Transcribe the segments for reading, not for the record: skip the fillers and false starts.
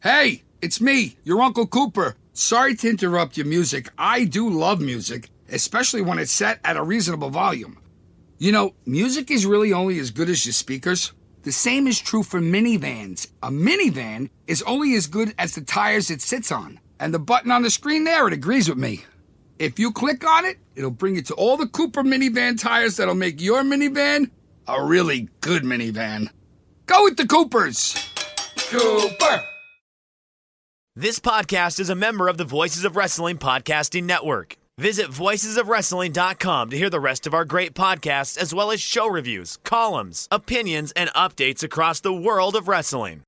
Hey, it's me, your Uncle Cooper. Sorry to interrupt your music. I do love music, especially when it's set at a reasonable volume. You know, music is really only as good as your speakers. The same is true for minivans. A minivan is only as good as the tires it sits on. And the button on the screen there, it agrees with me. If you click on it, it'll bring you to all the Cooper minivan tires that'll make your minivan a really good minivan. Go with the Coopers! Cooper! This podcast is a member of the Voices of Wrestling Podcasting Network. Visit voicesofwrestling.com to hear the rest of our great podcasts, as well as show reviews, columns, opinions, and updates across the world of wrestling.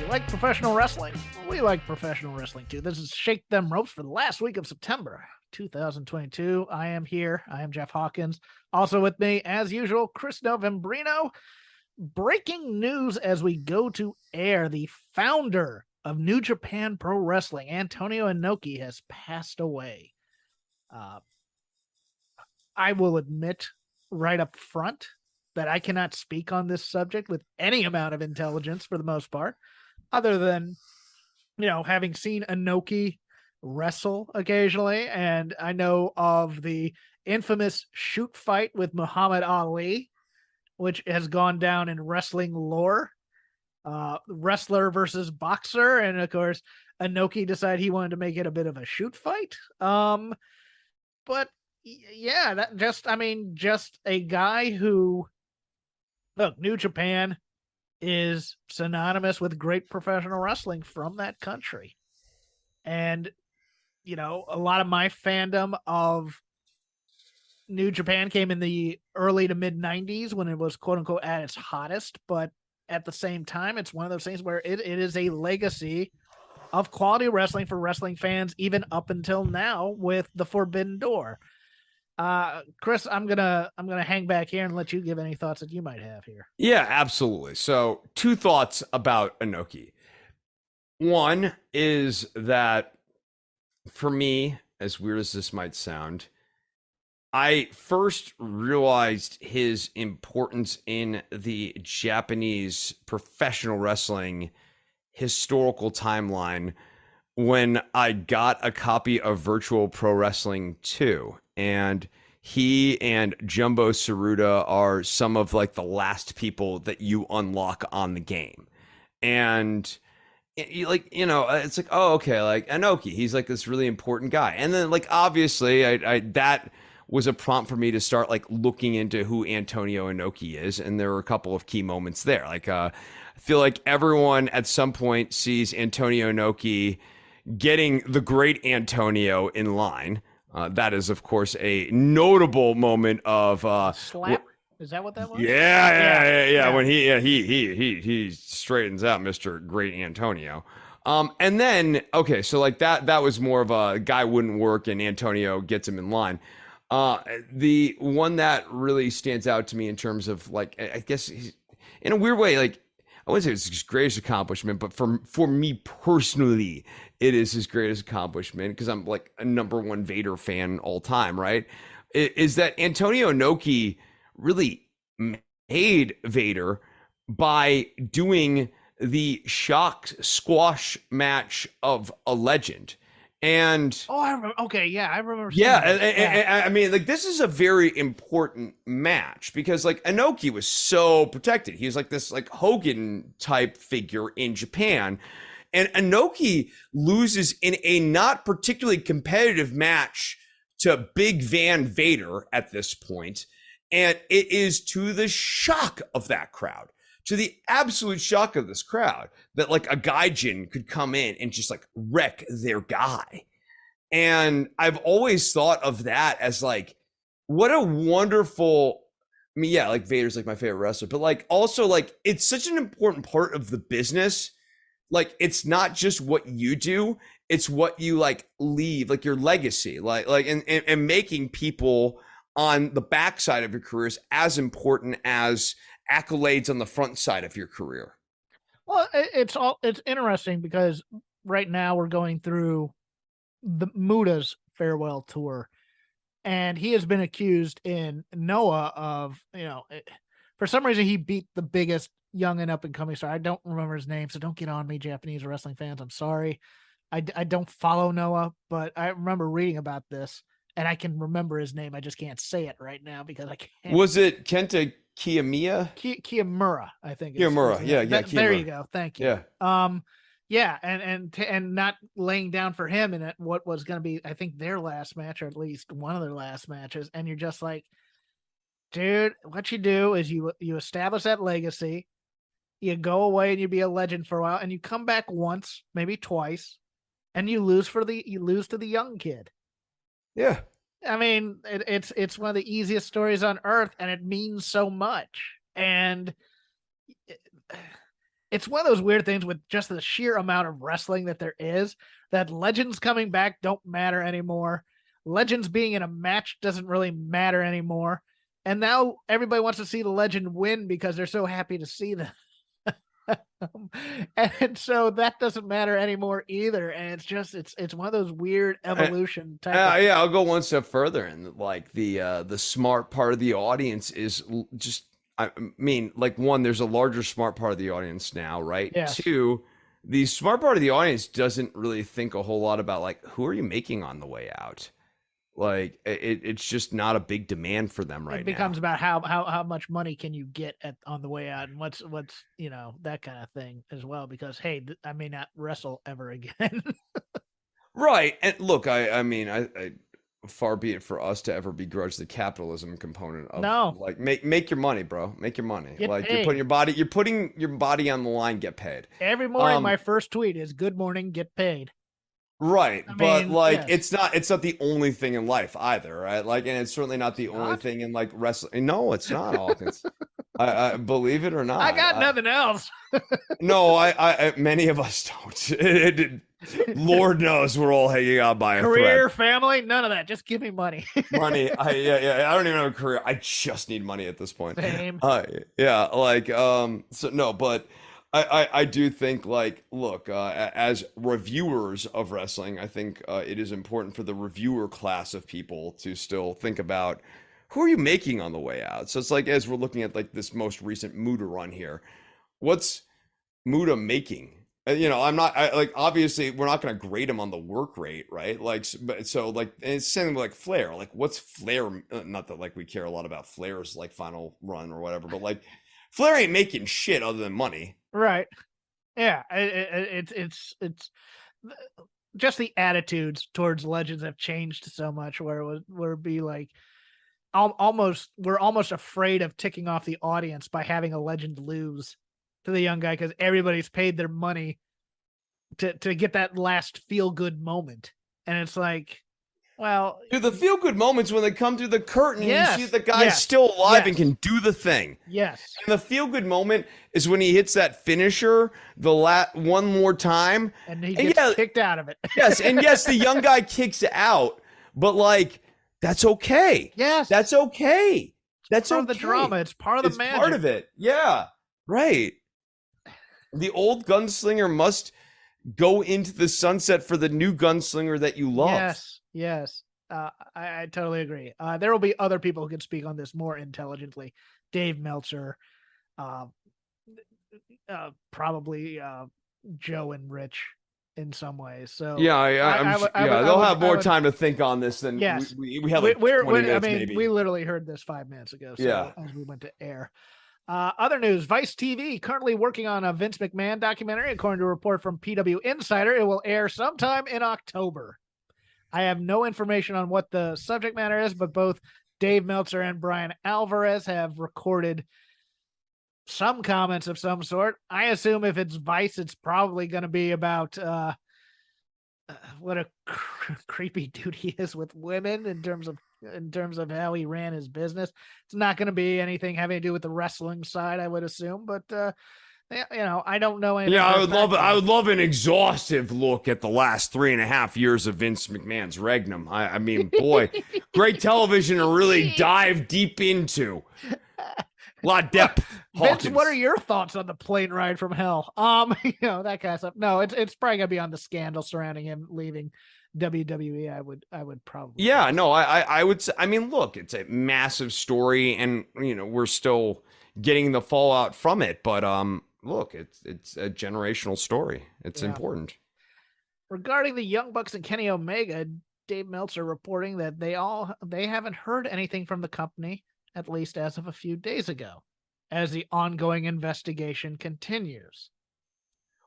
Like professional wrestling? We like professional wrestling too. This is Shake Them Ropes for the last week of September 2022. I am here. I am Jeff Hawkins. Also with me, as usual, Chris Novembrino. Breaking news as we go to air. The founder of New Japan Pro Wrestling, Antonio Inoki, has passed away. I will admit right up front that I cannot speak on this subject with any amount of intelligence for the most part, other than, having seen Enoki wrestle occasionally. And I know of the infamous shoot fight with Muhammad Ali, which has gone down in wrestling lore, wrestler versus boxer. And of course, Enoki decided he wanted to make it a bit of a shoot fight. But yeah, just a guy who, look, New Japan is synonymous with great professional wrestling from that country. And, a lot of my fandom of New Japan came in the early to mid 90s when it was quote unquote at its hottest. But at the same time, it's one of those things where it is a legacy of quality wrestling for wrestling fans, even up until now with the Forbidden Door. Chris, I'm gonna hang back here and let you give any thoughts that you might have here. Yeah, absolutely. So 2 thoughts about Enoki. One is that for me, as weird as this might sound, I first realized his importance in the Japanese professional wrestling historical timeline when I got a copy of Virtual Pro Wrestling 2. And he and Jumbo Tsuruta are some of like the last people that you unlock on the game. And it's like, oh, okay, like Enoki, he's like this really important guy. And then like, obviously I that was a prompt for me to start like looking into who Antonio Inoki is. And there were a couple of key moments there. Like, I feel like everyone at some point sees Antonio Inoki getting the great Antonio in line. That is, of course, a notable moment of slap. Is that what that was? Yeah. When he straightens out Mr. Great Antonio. And then, okay, so like that was more of a guy wouldn't work and Antonio gets him in line. The one that really stands out to me in terms of like, I guess he's, in a weird way, like, I wouldn't say it's his greatest accomplishment, but for me personally, it is his greatest accomplishment because I'm like a #1 Vader fan all time, right? Is that Antonio Inoki really made Vader by doing the shock squash match of a legend. And I remember. Yeah, I mean, like, this is a very important match because like Enoki was so protected. He was like this like Hogan type figure in Japan, and Enoki loses in a not particularly competitive match to Big Van Vader at this point, and it is to the shock of that crowd, to the absolute shock of this crowd, that like a gaijin could come in and just like wreck their guy. And I've always thought of that as like, what a wonderful, I mean, yeah, like Vader's like my favorite wrestler, but like also like it's such an important part of the business. Like, it's not just what you do, it's what you like leave, like your legacy, like and making people on the backside of your career is as important as accolades on the front side of your career. Well, it's interesting because right now we're going through the Mudas farewell tour, and he has been accused in Noah of, for some reason he beat the biggest young and up and coming star. I don't remember his name, so don't get on me, Japanese wrestling fans. I'm sorry. I don't follow Noah, but I remember reading about this, and I can remember his name. I just can't say it right now because I can't. Was it Kenta Kiyomiya? Kiyomura, I think. Kiyomura, yeah. There you go. Thank you. Yeah. Yeah, and not laying down for him in what was going to be, I think, their last match, or at least one of their last matches, and you're just like, dude, what you do is you establish that legacy, you go away and you be a legend for a while, and you come back once, maybe twice, and you lose to the young kid. Yeah. I mean, it's one of the easiest stories on earth, and it means so much. And it's one of those weird things with just the sheer amount of wrestling that there is, that legends coming back don't matter anymore. Legends being in a match doesn't really matter anymore. And now everybody wants to see the legend win because they're so happy to see them. And so that doesn't matter anymore either. And it's one of those weird evolution type. Yeah, I'll go one step further, and like the smart part of the audience is just, I mean, like, one, there's a larger smart part of the audience now, right? Yes. Two, the smart part of the audience doesn't really think a whole lot about, like, who are you making on the way out? Like, it's just not a big demand for them right now. It becomes about how much money can you get on the way out, and what's that kind of thing as well. Because hey, I may not wrestle ever again. Right. And look, I mean, I far be it for us to ever begrudge the capitalism component of like make your money, bro. Make your money. Get like paid. you're putting your body on the line, get paid. Every morning my first tweet is good morning, get paid. Right. But yes. it's not the only thing in life either, right? Like, and it's certainly not the only thing in like wrestling. No, it's not, Hawkins. I believe it or not. I got nothing else. No, I many of us don't. Lord knows we're all hanging out by a career, thread. family, none of that. Just give me money. Money. I don't even have a career. I just need money at this point. Same. So no, but I do think, like, look, as reviewers of wrestling, I think it is important for the reviewer class of people to still think about who are you making on the way out. So it's like, as we're looking at like this most recent Muda run here, what's Muda making? I'm not like, obviously we're not going to grade him on the work rate, right? Like, but so like, and it's same like Flair. Like, what's Flair? Not that like we care a lot about Flair's like final run or whatever, but like Flair ain't making shit other than money. Right. Yeah. It's just the attitudes towards legends have changed so much where it'd be like we're almost afraid of ticking off the audience by having a legend lose to the young guy because everybody's paid their money to get that last feel good moment. And it's like, well, dude, the feel good moments when they come through the curtain yes, and you see the guy's still alive and can do the thing. Yes. And the feel good moment is when he hits that finisher one more time and he gets kicked out of it. Yes. And yes, the young guy kicks out, but like, that's okay. Yes. That's okay. That's part of the drama. It's part of the magic. Part of it. Yeah. Right. The old gunslinger must go into the sunset for the new gunslinger that you love. Yes. I totally agree. There will be other people who can speak on this more intelligently. Dave Meltzer, probably Joe and Rich in some ways. So yeah, they'll have more time to think on this than we have. Like 20 minutes, maybe. We literally heard this 5 minutes ago. So as we went to air. Other news, Vice TV currently working on a Vince McMahon documentary. According to a report from PW Insider, it will air sometime in October. I have no information on what the subject matter is, but both Dave Meltzer and Brian Alvarez have recorded some comments of some sort. I assume if it's Vice, it's probably going to be about what a creepy dude he is with women in terms of how he ran his business. It's not going to be anything having to do with the wrestling side, I would assume, but I don't know anything. Yeah, for I a would fact love. yet. I would love an exhaustive look at the last 3.5 years of Vince McMahon's regnum. I mean, boy, great television to really dive deep into. A lot of depth. Vince, Hawkins. what are your thoughts on the plane ride from hell? That kind of stuff. No, it's probably gonna be on the scandal surrounding him leaving WWE. I would probably. Yeah, no, I would say, I mean, look, it's a massive story, and we're still getting the fallout from it, but look, it's a generational story. It's important. Regarding the Young Bucks and Kenny Omega, Dave Meltzer reporting that they haven't heard anything from the company, at least as of a few days ago, as the ongoing investigation continues.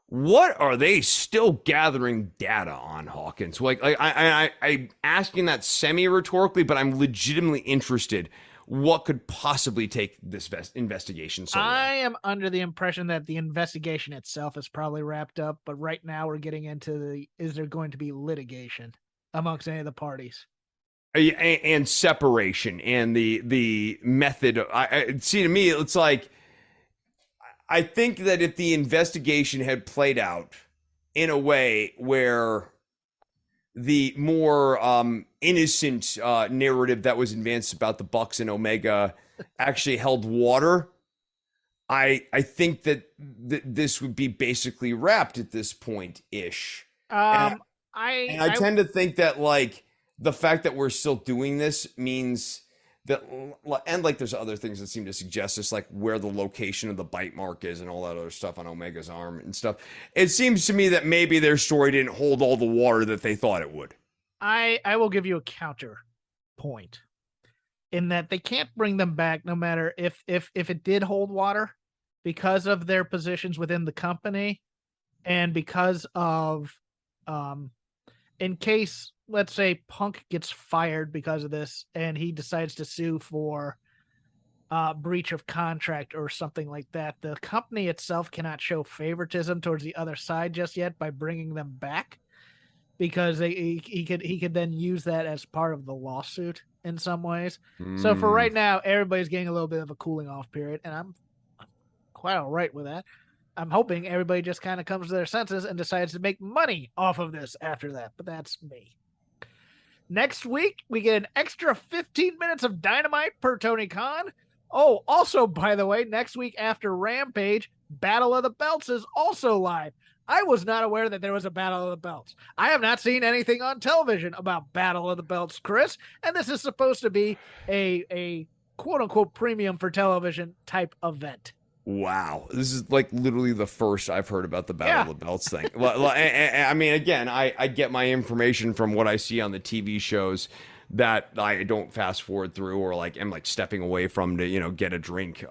What are they still gathering data on, Hawkins? Like I'm asking that semi-rhetorically, but I'm legitimately interested. What could possibly take this investigation so long? I am under the impression that the investigation itself is probably wrapped up, but right now we're getting into is there going to be litigation amongst any of the parties? And separation and the method. See, to me, it's like, I think that if the investigation had played out in a way where the more innocent narrative that was advanced about the Bucks and Omega actually held water, I think that this would be basically wrapped at this point ish. I tend to think that, like, the fact that we're still doing this means that, and like there's other things that seem to suggest this, like where the location of the bite mark is and all that other stuff on Omega's arm and stuff. It seems to me that maybe their story didn't hold all the water that they thought it would. I will give you a counter point in that they can't bring them back no matter if it did hold water, because of their positions within the company and because of in case, let's say, Punk gets fired because of this and he decides to sue for breach of contract or something like that, the company itself cannot show favoritism towards the other side just yet by bringing them back, because he could then use that as part of the lawsuit in some ways. So for right now, everybody's getting a little bit of a cooling off period, and I'm quite all right with that. I'm hoping everybody just kind of comes to their senses and decides to make money off of this after that, but that's me. Next week, we get an extra 15 minutes of Dynamite per Tony Khan. Oh, also, by the way, next week after Rampage, Battle of the Belts is also live. I was not aware that there was a Battle of the Belts. I have not seen anything on television about Battle of the Belts, Chris, and this is supposed to be a quote-unquote premium for television type event. Wow, this is like literally the first I've heard about the Battle of the Belts thing. I mean, again, I get my information from what I see on the TV shows that I don't fast forward through or like am like stepping away from to get a drink.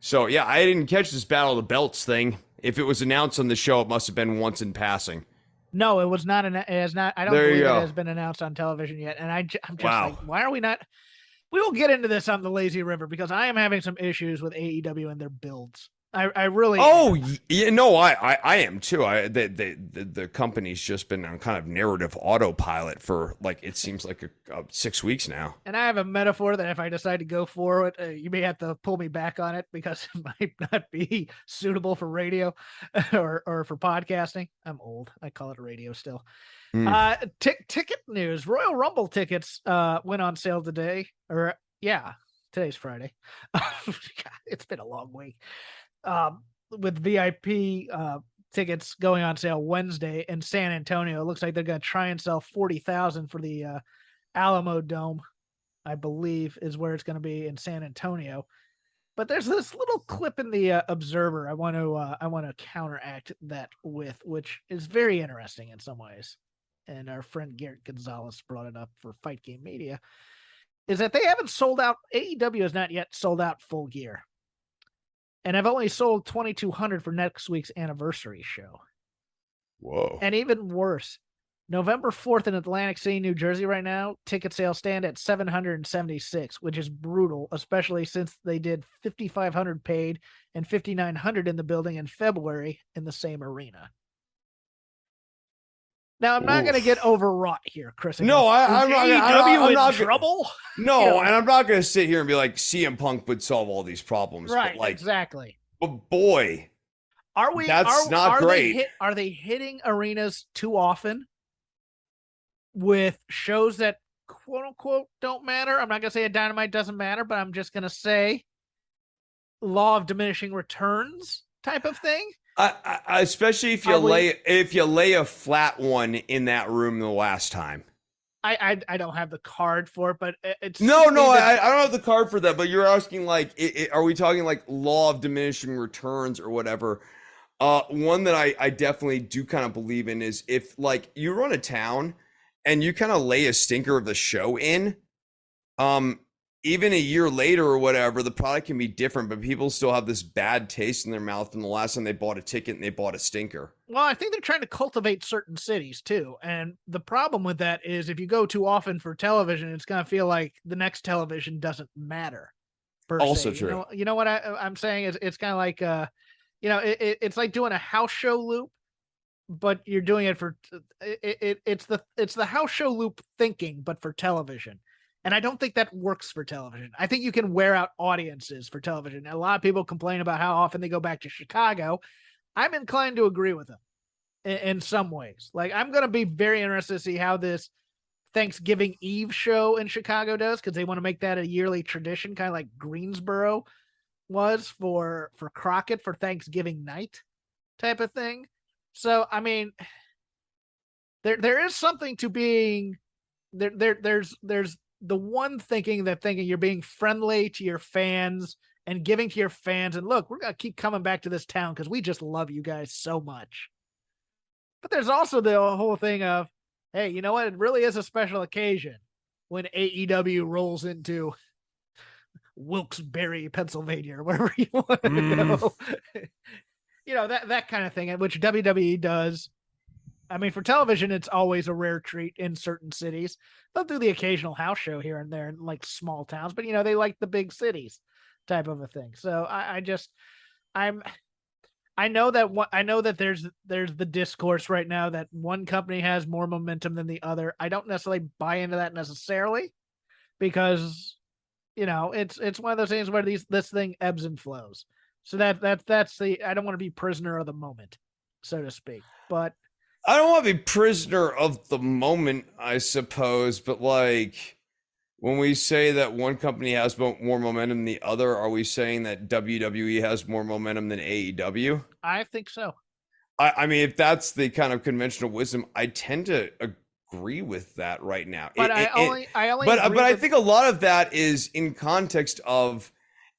So yeah, I didn't catch this Battle of the Belts thing. If it was announced on the show, it must have been once in passing. No, it was not. It has not. I don't believe it has been announced on television yet. And I'm just like, why are we not? We will get into this on the Lazy River because I am having some issues with AEW and their builds. I really. Oh, yeah, no, I am too. The company's just been on kind of narrative autopilot for like it seems like 6 weeks now. And I have a metaphor that if I decide to go for it, you may have to pull me back on it because it might not be suitable for radio or for podcasting. I'm old. I call it radio still. Ticket news. Royal Rumble tickets went on sale today. Today's Friday. God, it's been a long week. With VIP tickets going on sale Wednesday in San Antonio. It looks like they're going to try and sell 40,000 for the Alamo Dome, I believe, is where it's going to be in San Antonio. But there's this little clip in the Observer I want to counteract that with, which is very interesting in some ways. And our friend Garrett Gonzalez brought it up for Fight Game Media, is that they haven't sold out. AEW has not yet sold out Full Gear. And I've only sold 2,200 for next week's anniversary show. Whoa. And even worse, November 4th in Atlantic City, New Jersey right now, ticket sales stand at 776, which is brutal, especially since they did 5,500 paid and 5,900 in the building in February in the same arena. Now, I'm not going to get overwrought here, Chris. No, I'm not in trouble? No, and I'm not going to sit here and be like, CM Punk would solve all these problems. Right, but like, exactly. But boy, Are we? That's not great. Are they hitting arenas too often with shows that quote unquote don't matter? I'm not gonna say a Dynamite doesn't matter, but I'm just gonna say law of diminishing returns type of thing. Especially if you lay a flat one in that room the last time. I don't have the card for it, but it's no. I don't have the card for that. But you're asking like, are we talking like law of diminishing returns or whatever? One that I definitely do kind of believe in is if like you run a town and you kind of lay a stinker of the show in, even a year later or whatever, the product can be different, but people still have this bad taste in their mouth from the last time they bought a ticket and they bought a stinker. Well, I think they're trying to cultivate certain cities too. And the problem with that is if you go too often for television, it's going to feel like the next television doesn't matter. Also true. You know what I'm saying? It's kind of like, it's like doing a house show loop, but you're doing it for, it's the house show loop thinking, but for television. And I don't think that works for television. I think you can wear out audiences for television. A lot of people complain about how often they go back to Chicago. I'm inclined to agree with them in some ways. Like, I'm going to be very interested to see how this Thanksgiving Eve show in Chicago does, because they want to make that a yearly tradition, kind of like Greensboro was for Crockett for Thanksgiving night type of thing. So, I mean, there is something to being there's the one thinking you're being friendly to your fans and giving to your fans. And look, we're going to keep coming back to this town because we just love you guys so much. But there's also the whole thing of, hey, you know what? It really is a special occasion when AEW rolls into Wilkes-Barre, Pennsylvania, or wherever you want to go. That kind of thing, which WWE does. I mean, for television, it's always a rare treat in certain cities. They'll do the occasional house show here and there in like small towns, but they like the big cities type of a thing. So I know that there's the discourse right now that one company has more momentum than the other. I don't necessarily buy into that necessarily because, it's one of those things where this thing ebbs and flows. So that's I don't want to be prisoner of the moment, so to speak, but I don't want to be prisoner of the moment, I suppose, but like when we say that one company has more momentum than the other, are we saying that WWE has more momentum than AEW? I think so. I mean, if that's the kind of conventional wisdom, I tend to agree with that right now. But I think a lot of that is in context of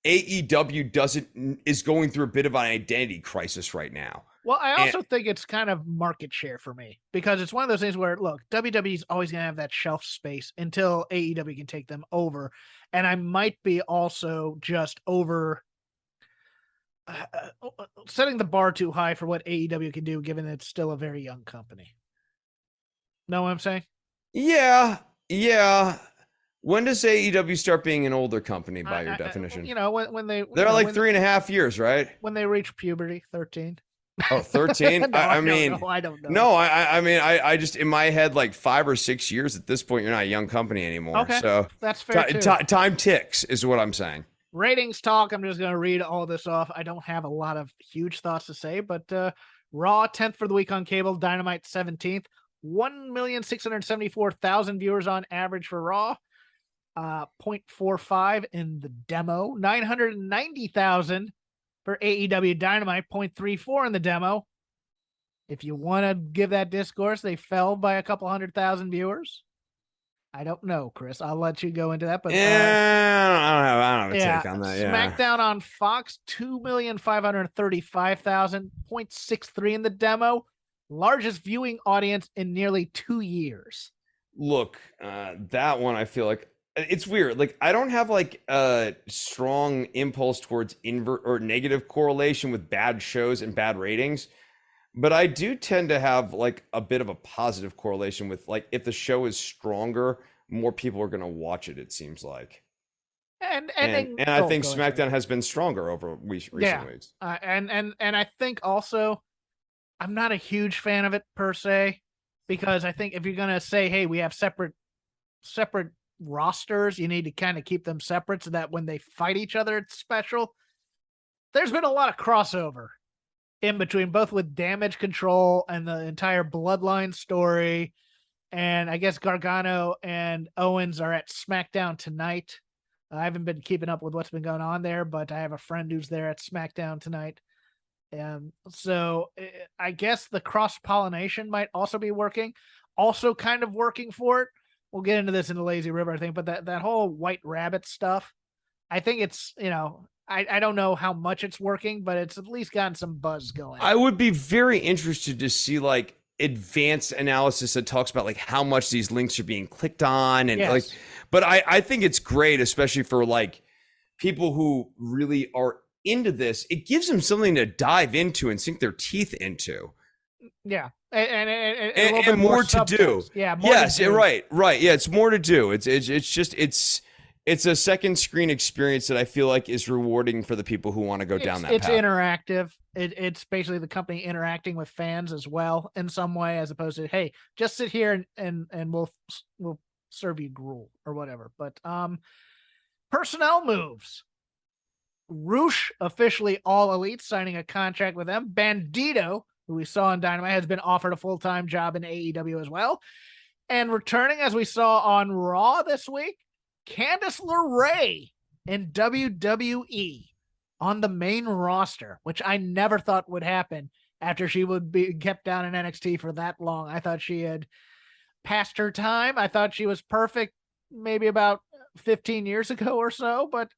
AEW is going through a bit of an identity crisis right now. Well, I also think it's kind of market share for me because it's one of those things where, look, WWE is always going to have that shelf space until AEW can take them over. And I might be also just over setting the bar too high for what AEW can do, given it's still a very young company. Know what I'm saying? Yeah. When does AEW start being an older company by your definition? When they're like 3.5 years, right? When they reach puberty, 13. Oh, 13? No, I don't know. No, I mean, I just, in my head, like 5 or 6 years at this point, you're not a young company anymore. Okay, so that's fair too. Time ticks is what I'm saying. Ratings talk. I'm just going to read all this off. I don't have a lot of huge thoughts to say, but Raw 10th for the week on cable, Dynamite 17th, 1,674,000 viewers on average for Raw, 0.45 in the demo, 990,000 for AEW Dynamite, 0.34 in the demo. If you want to give that discourse, they fell by a couple 100,000 viewers. I don't know, Chris. I'll let you go into that. But I don't have a take on that. SmackDown on Fox, 2,535,000, 0.63 in the demo. Largest viewing audience in nearly 2 years. Look, that one I feel like it's weird. Like I don't have like a strong impulse towards invert or negative correlation with bad shows and bad ratings, but I do tend to have like a bit of a positive correlation with like if the show is stronger, more people are going to watch it. It seems like, and I think SmackDown has been stronger over recent weeks. And I think also I'm not a huge fan of it per se, because I think if you're going to say, hey, we have separate rosters, you need to kind of keep them separate so that when they fight each other, it's special. There's been a lot of crossover in between, both with Damage Control and the entire Bloodline story. And I guess Gargano and Owens are at SmackDown tonight. I haven't been keeping up with what's been going on there, but I have a friend who's there at SmackDown tonight. So I guess the cross-pollination might also be working, also kind of working for it. We'll get into this in the Lazy River, I think, but that whole White Rabbit stuff, I think it's, I don't know how much it's working, but it's at least gotten some buzz going. I would be very interested to see like advanced analysis that talks about like how much these links are being clicked on and like, but I think it's great, especially for like people who really are into this. It gives them something to dive into and sink their teeth into. Yeah. And more to do. Yeah. Right. Yeah. It's more to do. It's a second screen experience that I feel like is rewarding for the people who want to go down that path. It's interactive. It's basically the company interacting with fans as well in some way, as opposed to, hey, just sit here and we'll serve you gruel or whatever. But personnel moves. Roosh officially All Elite, signing a contract with them. Bandito, who we saw on Dynamite, has been offered a full-time job in AEW as well. And returning, as we saw on Raw this week, Candice LeRae in WWE on the main roster, which I never thought would happen after she would be kept down in NXT for that long. I thought she had passed her time. I thought she was perfect maybe about 15 years ago or so. But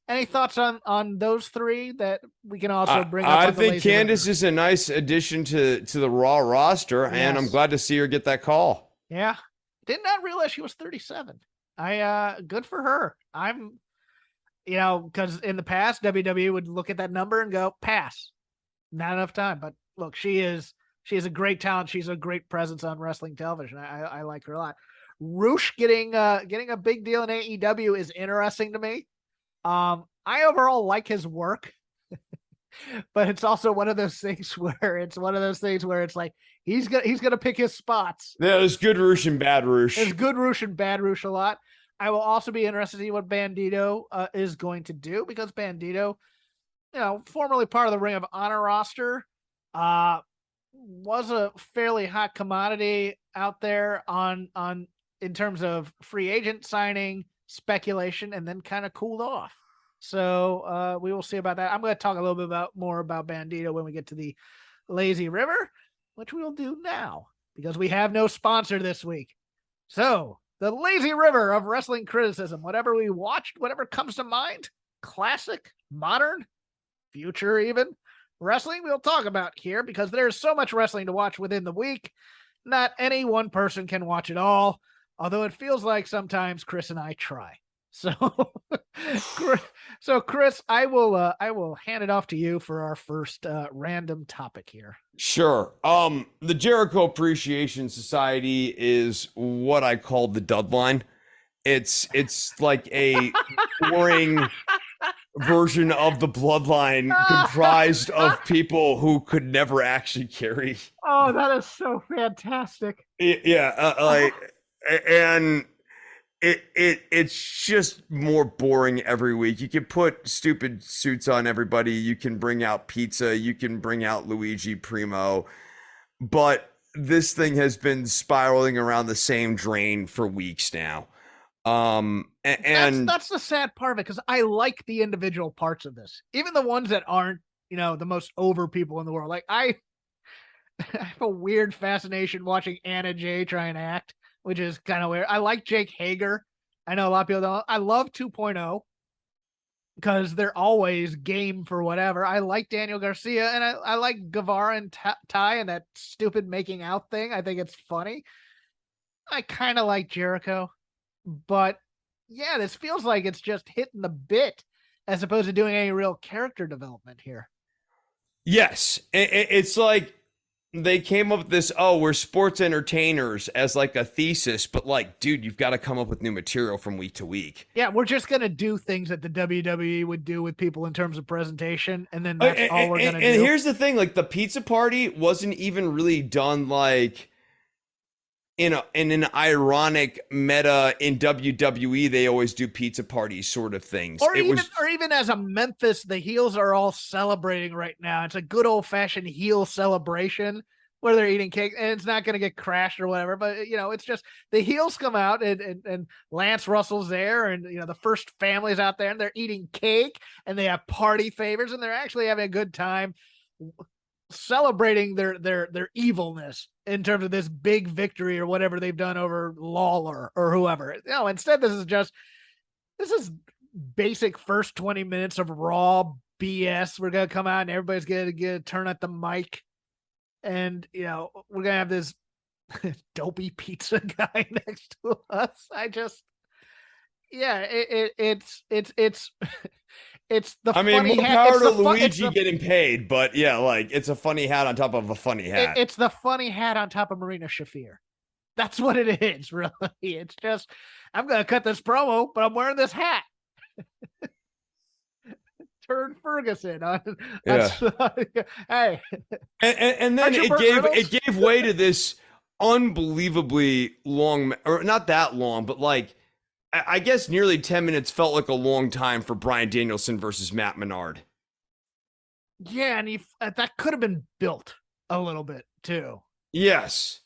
any thoughts on those three that we can also bring up? I think Candice is a nice addition to the Raw roster, and I'm glad to see her get that call. Yeah. Did not realize she was 37. Good for her. I'm, because in the past, WWE would look at that number and go, pass. Not enough time. But look, she is a great talent. She's a great presence on wrestling television. I like her a lot. Roosh getting a big deal in AEW is interesting to me. I overall like his work, but it's also one of those things where it's like he's gonna pick his spots. Yeah, there's good Roosh and bad Roosh. There's good Roosh and bad Roosh a lot. I will also be interested to see what Bandito is going to do, because Bandito, formerly part of the Ring of Honor roster, was a fairly hot commodity out there on in terms of free agent signing, speculation, and then kind of cooled off. So we will see about that. I'm going to talk a little bit more about Bandito when we get to the Lazy River, which we'll do now because we have no sponsor this week. So the Lazy River of wrestling criticism, whatever we watched, whatever comes to mind, classic, modern, future even, wrestling we'll talk about here, because there's so much wrestling to watch within the week. Not any one person can watch it all, although it feels like sometimes Chris and I try. So, Chris, I will hand it off to you for our first random topic here. Sure. The Jericho Appreciation Society is what I call the DudLine. It's like a boring version of the Bloodline, comprised of people who could never actually carry. Oh, that is so fantastic. Yeah, and it's just more boring every week. You can put stupid suits on everybody. You can bring out pizza. You can bring out Luigi Primo. But this thing has been spiraling around the same drain for weeks now. And that's the sad part of it, because I like the individual parts of this, even the ones that aren't, the most over people in the world. Like I have a weird fascination watching Anna Jay try and act, which is kind of weird. I like Jake Hager. I know a lot of people don't. I love 2.0 because they're always game for whatever. I like Daniel Garcia, and I like Guevara and Ty and that stupid making out thing. I think it's funny. I kind of like Jericho, but yeah, this feels like it's just hitting the bit as opposed to doing any real character development here. Yes, it's like they came up with this, we're sports entertainers as like a thesis, but like, dude, you've got to come up with new material from week to week. Yeah, we're just going to do things that the WWE would do with people in terms of presentation, and then that's all we're going to do. And here's the thing, like the pizza party wasn't even really done like in an ironic meta in WWE, they always do pizza parties sort of things. Or even as a Memphis, the heels are all celebrating right now. It's a good old fashioned heel celebration where they're eating cake, and it's not going to get crashed or whatever. But it's just the heels come out, and Lance Russell's there, and the first family's out there, and they're eating cake, and they have party favors, and they're actually having a good time celebrating their evilness in terms of this big victory or whatever they've done over Lawler or whoever. Instead this is basic first 20 minutes of Raw BS. We're gonna come out and everybody's gonna get a turn at the mic, and we're gonna have this dopey pizza guy next to us. It's the funny more hat. power to Luigi getting paid, but it's a funny hat on top of a funny hat. It's the funny hat on top of Marina Shafir. That's what it is, really. It's just, I'm going to cut this promo, but I'm wearing this hat. Turn Ferguson on. Hey. And then it gave way to this unbelievably long, or not that long, but I guess nearly 10 minutes felt like a long time for Bryan Danielson versus Matt Menard. Yeah, and that could have been built a little bit too. Yes.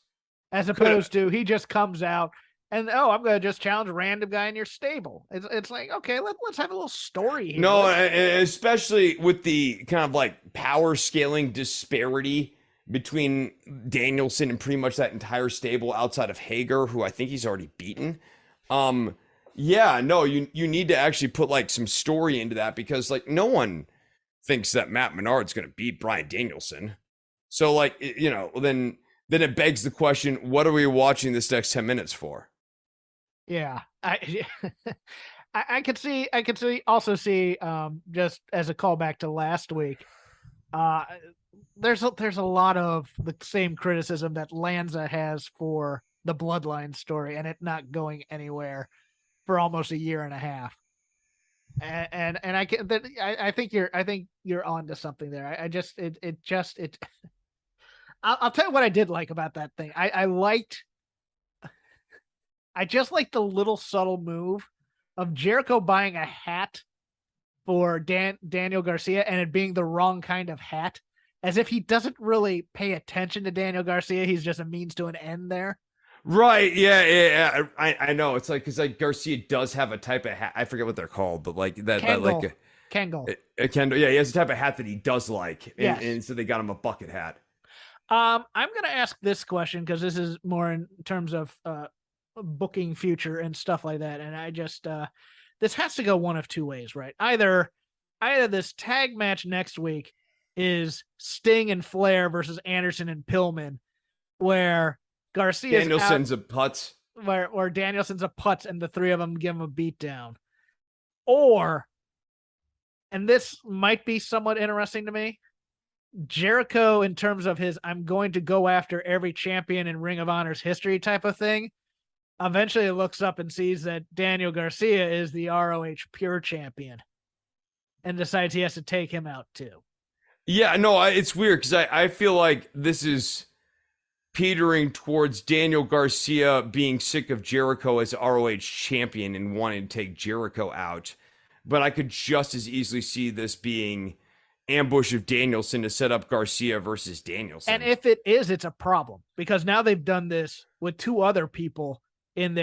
As opposed to he just comes out and I'm going to just challenge a random guy in your stable. It's like, okay, let's have a little story here. No, especially with the kind of power scaling disparity between Danielson and pretty much that entire stable outside of Hager, who I think he's already beaten. Yeah, no, you need to actually put some story into that, because no one thinks that Matt Menard's going to beat Bryan Danielson. So then it begs the question, what are we watching this next 10 minutes for? Yeah. I could also see just as a callback to last week, there's a lot of the same criticism that Lanza has for the Bloodline story and it not going anywhere for almost a year and a half. And I think you're onto something there. I'll tell you what I did like about that thing. I just liked the little subtle move of Jericho buying a hat for Daniel Garcia and it being the wrong kind of hat, as if he doesn't really pay attention to Daniel Garcia. He's just a means to an end there. Right. Yeah. I know. It's because Garcia does have a type of hat. I forget what they're called, but Kangol. Kendall. Yeah. He has a type of hat that he does like. Yes. And so they got him a bucket hat. I'm going to ask this question because this is more in terms of booking future and stuff like that. And I just, this has to go one of two ways, right? Either this tag match next week is Sting and Flair versus Anderson and Pillman, where Danielson's a putz. Where Danielson's a putz and the three of them give him a beat down. Or, and this might be somewhat interesting to me, Jericho, in terms of his I'm going to go after every champion in Ring of Honor's history type of thing, eventually looks up and sees that Daniel Garcia is the ROH Pure Champion and decides he has to take him out too. Yeah, no, it's weird because I feel like this is petering towards Daniel Garcia being sick of Jericho as ROH champion and wanting to take Jericho out. But I could just as easily see this being ambush of Danielson to set up Garcia versus Danielson. And if it is, it's a problem because now they've done this with two other people in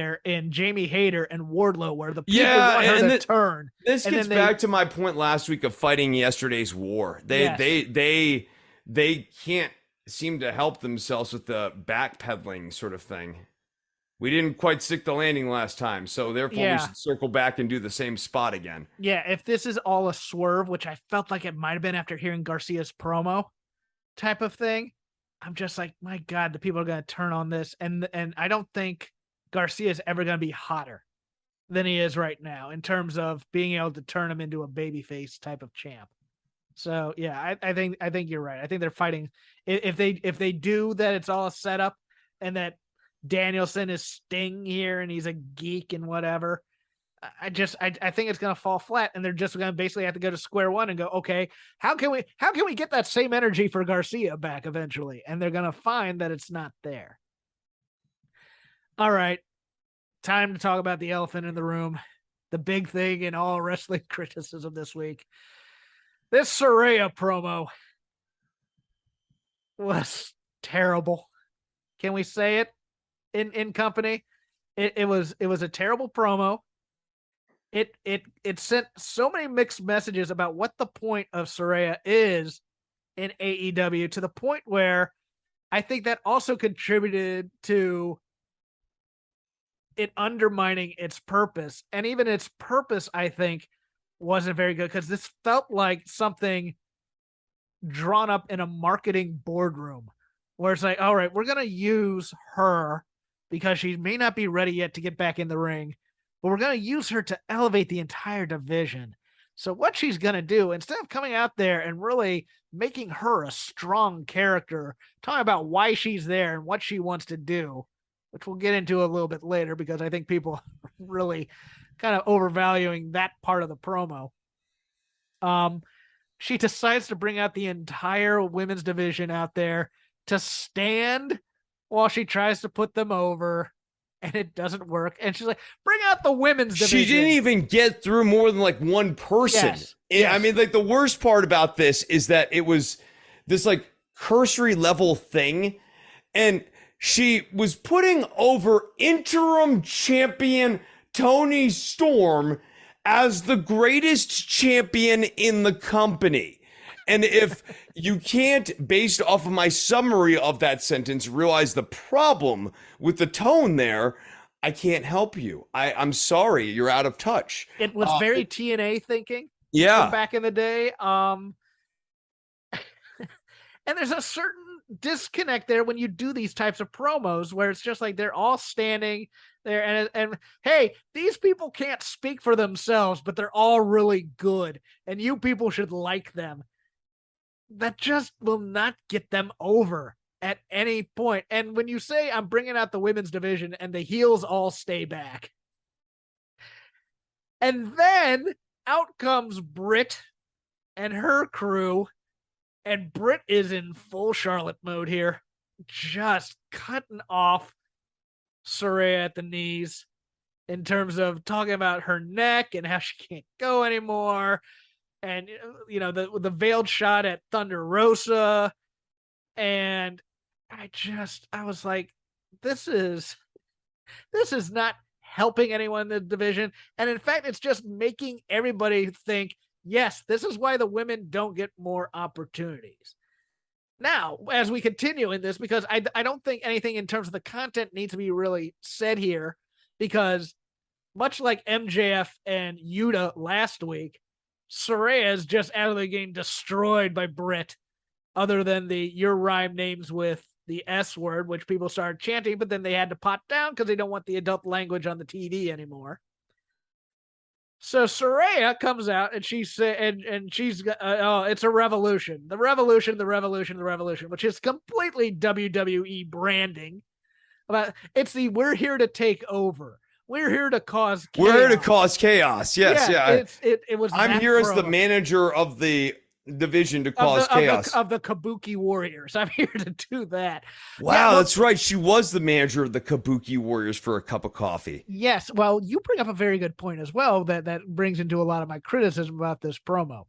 Jamie Hayter and Wardlow, where the people want her to turn. This gets back to my point last week of fighting yesterday's war. They can't seem to help themselves with the backpedaling sort of thing. We didn't quite stick the landing last time, so therefore we should circle back and do the same spot again. Yeah, if this is all a swerve, which I felt like it might have been after hearing Garcia's promo type of thing, I'm just like, my God, the people are going to turn on this. And I don't think Garcia is ever going to be hotter than he is right now in terms of being able to turn him into a babyface type of champ. So yeah, I think you're right. I think they're fighting. If they do that, it's all a setup, and that Danielson is Sting here and he's a geek and whatever. I think it's going to fall flat, and they're just going to basically have to go to square one and go, okay, how can we get that same energy for Garcia back eventually? And they're going to find that it's not there. All right. Time to talk about the elephant in the room. The big thing in all wrestling criticism this week. This Saraya promo was terrible. Can we say it in company? It was a terrible promo. It sent so many mixed messages about what the point of Saraya is in AEW, to the point where I think that also contributed to it undermining its purpose. And even its purpose, I think, wasn't very good, because this felt like something drawn up in a marketing boardroom where it's like, all right, we're going to use her because she may not be ready yet to get back in the ring, but we're going to use her to elevate the entire division. So what she's going to do, instead of coming out there and really making her a strong character, talking about why she's there and what she wants to do, which we'll get into a little bit later, because I think people are really kind of overvaluing that part of the promo. She decides to bring out the entire women's division out there to stand while she tries to put them over, and it doesn't work. And she's like, bring out the women's division. She didn't even get through more than like one person. Yes. I mean, like, the worst part about this is that it was this like cursory level thing, and she was putting over interim champion Tony Storm as the greatest champion in the company. And if you can't, based off of my summary of that sentence, realize the problem with the tone there, I can't help you. I'm sorry, you're out of touch. It was very TNA thinking. Yeah. Back in the day. And there's a certain disconnect there when you do these types of promos where it's just like they're all standing there and hey, these people can't speak for themselves, but they're all really good and you people should like them. That just will not get them over at any point. And when you say I'm bringing out the women's division and the heels all stay back, and then out comes Britt and her crew, and Britt is in full Charlotte mode here, just cutting off Saraya at the knees in terms of talking about her neck and how she can't go anymore. And, you know, the veiled shot at Thunder Rosa. And I was like, this is not helping anyone in the division. And in fact, it's just making everybody think, yes, this is why the women don't get more opportunities. Now, as we continue in this, because I don't think anything in terms of the content needs to be really said here, because much like MJF and Yuta last week, Saraya is just out of the game destroyed by Britt, other than your rhyme names with the S word, which people started chanting, but then they had to pot down because they don't want the adult language on the TV anymore. So Saraya comes out and she said, and she's it's a revolution, the revolution, which is completely WWE branding. It's the we're here to take over. We're here to cause chaos. We're here to cause chaos. Yes, yeah. It was. I'm here as the manager of the division to cause chaos. Of the Kabuki Warriors. I'm here to do that. Wow, that's right. She was the manager of the Kabuki Warriors for a cup of coffee. Yes. Well, you bring up a very good point as well that brings into a lot of my criticism about this promo.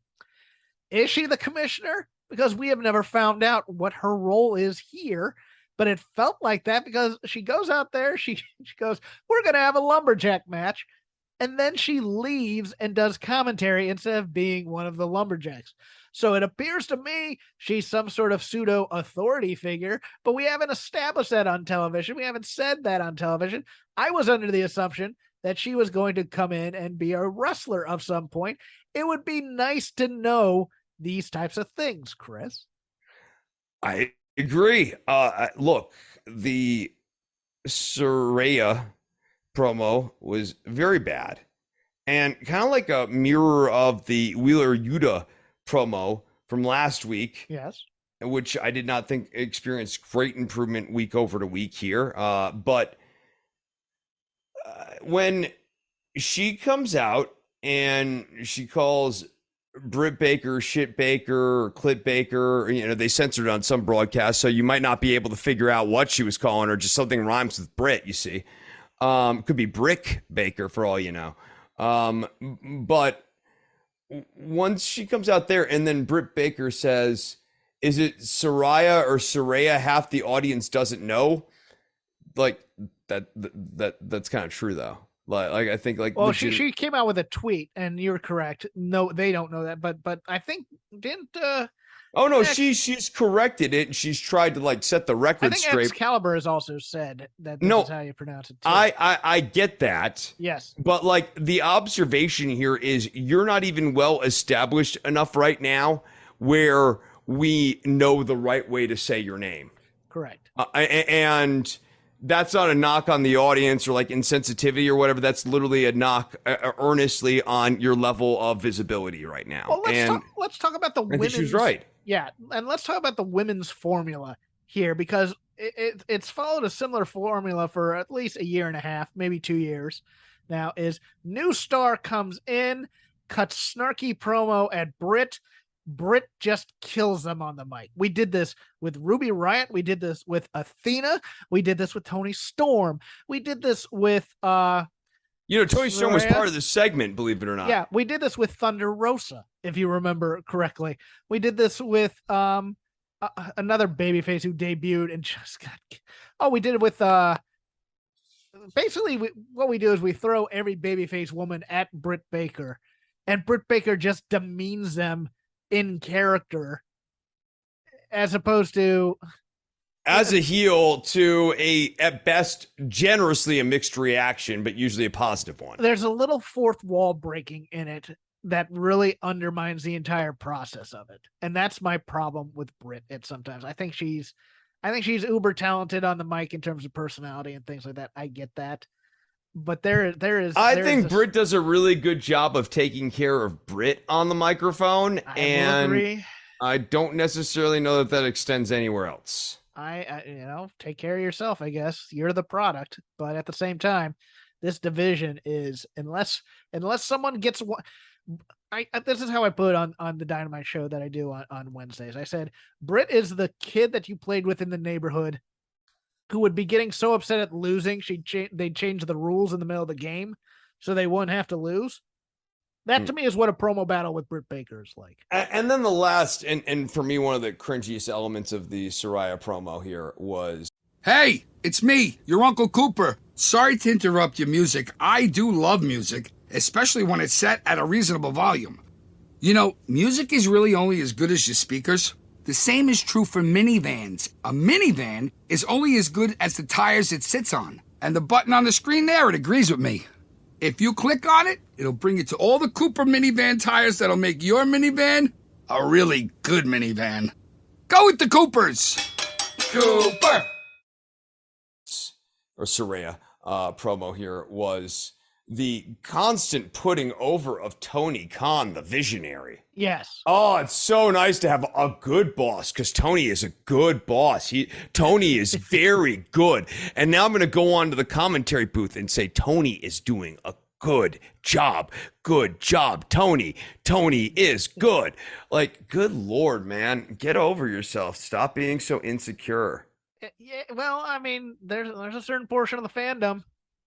Is she the commissioner? Because we have never found out what her role is here. But it felt like that because she goes out there, she goes, we're going to have a lumberjack match. And then she leaves and does commentary instead of being one of the lumberjacks. So it appears to me she's some sort of pseudo authority figure, but we haven't established that on television. We haven't said that on television. I was under the assumption that she was going to come in and be a wrestler of some point. It would be nice to know these types of things, Chris. I agree. Look, the Saraya promo was very bad and kind of like a mirror of the Wheeler Yuta promo from last week. Yes. Which I did not think experienced great improvement week over to week here. But when she comes out and she calls Britt Baker, Shit Baker, or Clit Baker, you know, they censored it on some broadcast, so you might not be able to figure out what she was calling her, just something rhymes with Britt, you see. Could be Brick Baker for all you know. But once she comes out there and then Britt Baker says, is it Saraya or Saraya? Half the audience doesn't know. Like that's kind of true though. Like I think like, well, she came out with a tweet and you're correct. No, they don't know that. But I think oh no, she's corrected it and she's tried to like set the record straight. I think Excalibur has also said that this is how you pronounce it too. I get that. Yes. But like the observation here is you're not even well established enough right now where we know the right way to say your name. Correct. And that's not a knock on the audience or like insensitivity or whatever. That's literally a knock earnestly on your level of visibility right now. Well, let's talk about the women's. She's right. Yeah, and let's talk about the women's formula here because it's followed a similar formula for at least a year and a half, maybe 2 years. Now is new star comes in, cuts snarky promo at Britt just kills them on the mic. We did this with Ruby Riott. We did this with Athena. We did this with Toni Storm. We did this with Toni Storm was part of the segment, believe it or not. Yeah, we did this with Thunder Rosa, if you remember correctly. We did this with another babyface who debuted and just got. We did it with basically what we do is we throw every babyface woman at Britt Baker, and Britt Baker just demeans them in character as opposed to as a heel to at best generously a mixed reaction but usually a positive one. There's a little fourth wall breaking in it that really undermines the entire process of it, and that's my problem with Britt. Sometimes I think she's uber talented on the mic in terms of personality and things like that. I get that. But I think Britt does a really good job of taking care of Britt on the microphone, and I don't necessarily know that extends anywhere else. I take care of yourself, I guess. You're the product, but at the same time, this division is unless someone gets one. This is how I put it on the Dynamite show that I do on Wednesdays. I said Britt is the kid that you played with in the neighborhood who would be getting so upset at losing, they'd change the rules in the middle of the game so they wouldn't have to lose. That to me is what a promo battle with Britt Baker is like. And then the last, and for me, one of the cringiest elements of the Soraya promo here was, hey, it's me, your Uncle Cooper. Sorry to interrupt your music. I do love music, especially when it's set at a reasonable volume. Music is really only as good as your speakers. The same is true for minivans. A minivan is only as good as the tires it sits on. And the button on the screen there, it agrees with me. If you click on it, it'll bring you to all the Cooper minivan tires that'll make your minivan a really good minivan. Go with the Coopers! Cooper! Or Saraya promo here was the constant putting over of Tony Khan, the visionary. Yes. Oh, it's so nice to have a good boss because Tony is a good boss. Tony is very good. And now I'm going to go on to the commentary booth and say Tony is doing a good job. Good job, Tony. Tony is good. Like, good Lord, man. Get over yourself. Stop being so insecure. Yeah, well, I mean, there's a certain portion of the fandom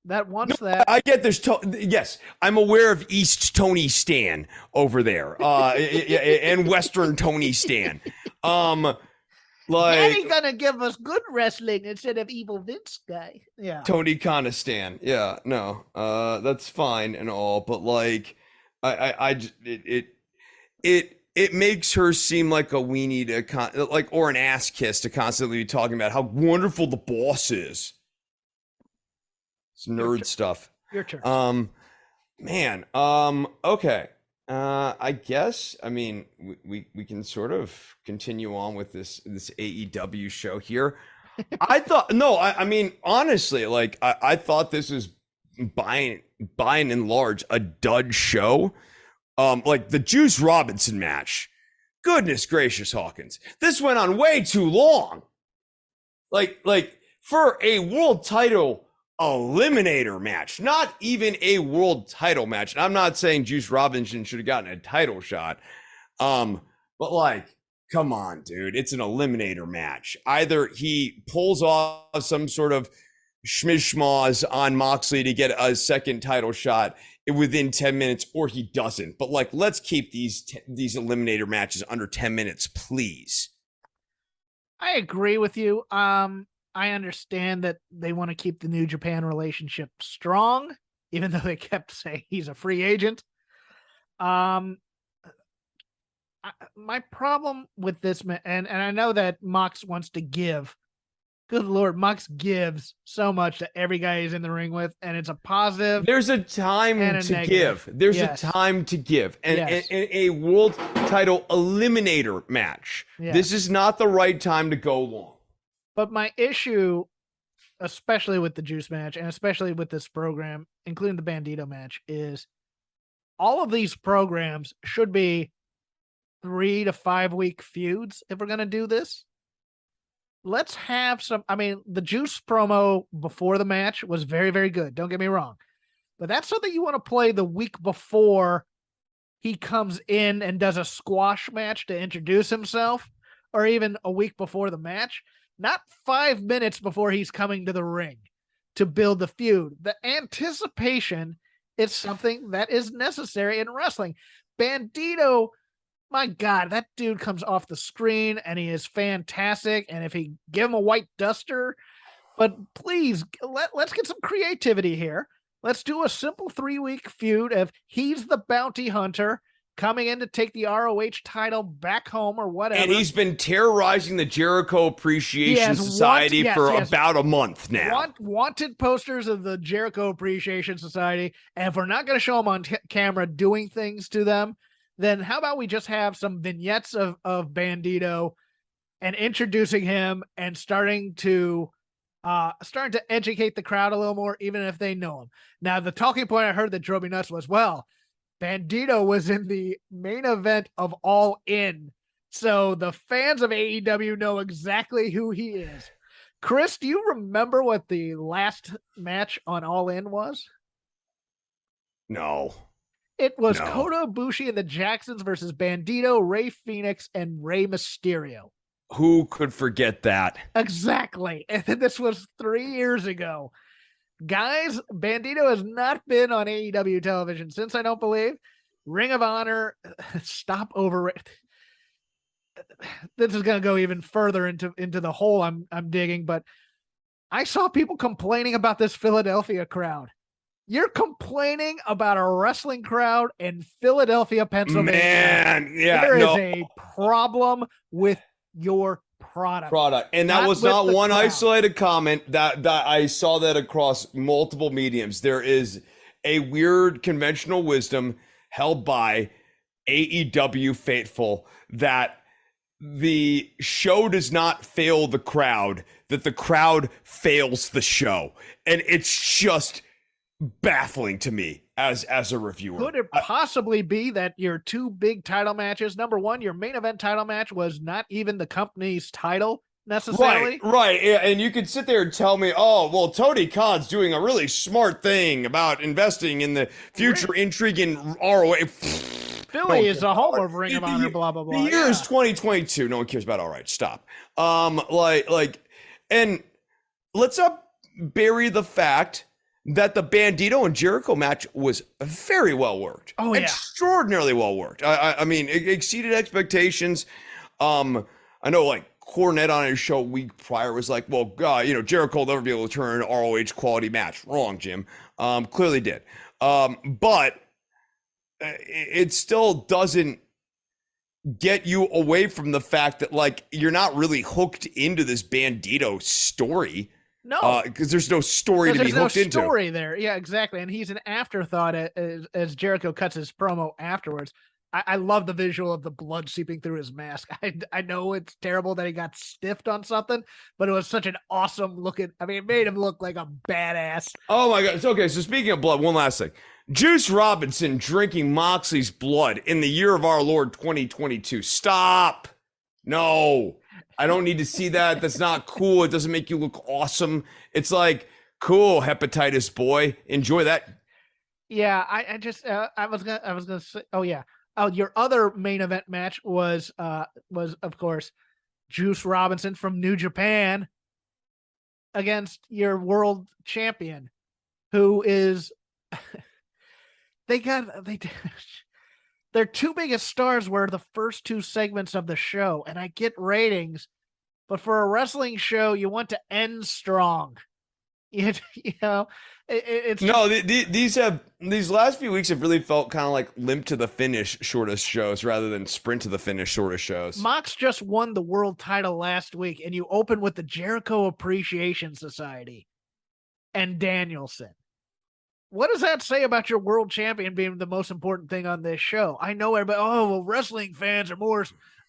that wants that. I get this. Yes, I'm aware of East Tony Stan over there, and Western Tony Stan. Daddy gonna give us good wrestling instead of evil Vince guy. Yeah, Tony Khan Stan. Yeah, no, that's fine and all, but like, it makes her seem like a weenie to or an ass kiss to constantly be talking about how wonderful the boss is. It's nerd stuff. Your turn. Okay. I guess, I mean, we can sort of continue on with this AEW show here. I mean, honestly, like, I thought this was by and large a dud show. Like the Juice Robinson match. Goodness gracious, Hawkins. This went on way too long. Like for a world title eliminator match, not even a world title match. And I'm not saying Juice Robinson should have gotten a title shot. But like, come on, dude. It's an eliminator match. Either he pulls off some sort of schmishmaws on Moxley to get a second title shot within 10 minutes, or he doesn't. But like, let's keep these eliminator matches under 10 minutes, please. I agree with you. I understand that they want to keep the New Japan relationship strong, even though they kept saying he's a free agent. My problem with this, and I know that Mox wants to give. Good Lord, Mox gives so much to every guy he's in the ring with, and it's a positive. There's a time to give. There's a time to give. And a world title eliminator match. Yes. This is not the right time to go long. But my issue, especially with the Juice match, and especially with this program, including the Bandito match, is all of these programs should be 3 to 5 week feuds if we're going to do this. Let's have some. I mean, the Juice promo before the match was very, very good. Don't get me wrong. But that's something you want to play the week before he comes in and does a squash match to introduce himself, or even a week before the match, not 5 minutes before he's coming to the ring to build the feud. The anticipation is something that is necessary in wrestling. Bandito, my God, that dude comes off the screen and he is fantastic. And if he give him a white duster, but please let's get some creativity here. Let's do a simple 3-week feud of he's the bounty hunter coming in to take the ROH title back home or whatever. And he's been terrorizing the Jericho Appreciation Society for about a month now. Wanted posters of the Jericho Appreciation Society. And if we're not going to show him on camera doing things to them, then how about we just have some vignettes of Bandito and introducing him and starting to educate the crowd a little more, even if they know him. Now, the talking point I heard that drove me nuts was, well, Bandito was in the main event of All In, so the fans of AEW know exactly who he is. Chris, do you remember what the last match on All In was? No. It was Kota Ibushi and the Jacksons versus Bandito, Rey Fenix, and Rey Mysterio. Who could forget that? Exactly. And this was 3 years ago. Guys, Bandito has not been on AEW television since, I don't believe. Ring of Honor, stop over. This is going to go even further into the hole I'm digging, but I saw people complaining about this Philadelphia crowd. You're complaining about a wrestling crowd in Philadelphia, Pennsylvania. Man, yeah. There is a problem with your product. And that was not one isolated comment. That I saw that across multiple mediums. There is a weird conventional wisdom held by AEW faithful that the show does not fail the crowd, that the crowd fails the show. And it's just baffling to me as a reviewer. Could it possibly be that your two big title matches, number one, your main event title match was not even the company's title necessarily? Right. Yeah, and you could sit there and tell me, oh, well, Tony Khan's doing a really smart thing about investing in the future intrigue in ROH. Philly is the home of Ring of Honor, blah, blah, blah. The year is 2022. No one cares about ROH. Stop. And let's not bury the fact that the Bandito and Jericho match was very well worked. Oh, yeah. Extraordinarily well worked. I mean, it exceeded expectations. I know, like, Cornette on his show a week prior was like, well, God, Jericho will never be able to turn an ROH quality match. Wrong, Jim. Clearly did. But it still doesn't get you away from the fact that, like, you're not really hooked into this Bandito story. No, because there's no story to be hooked into. There's no story there. Yeah, exactly. And he's an afterthought as Jericho cuts his promo afterwards. I love the visual of the blood seeping through his mask. I know it's terrible that he got stiffed on something, but it was such an awesome looking. I mean, it made him look like a badass. Oh my God. Okay, so speaking of blood, one last thing. Juice Robinson drinking Moxley's blood in the year of our Lord 2022. Stop. No. I don't need to see that. That's not cool. It doesn't make you look awesome. It's like, cool, hepatitis boy. Enjoy that. Yeah, I was gonna say, oh yeah. Oh, your other main event match was of course Juice Robinson from New Japan against your world champion, who is their two biggest stars were the first two segments of the show, and I get ratings, but for a wrestling show, you want to end strong. It's no. These last few weeks have really felt kind of like limp to the finish sort of shows rather than sprint to the finish sort of shows. Mox just won the world title last week, and you open with the Jericho Appreciation Society and Danielson. What does that say about your world champion being the most important thing on this show? I know everybody, well, wrestling fans are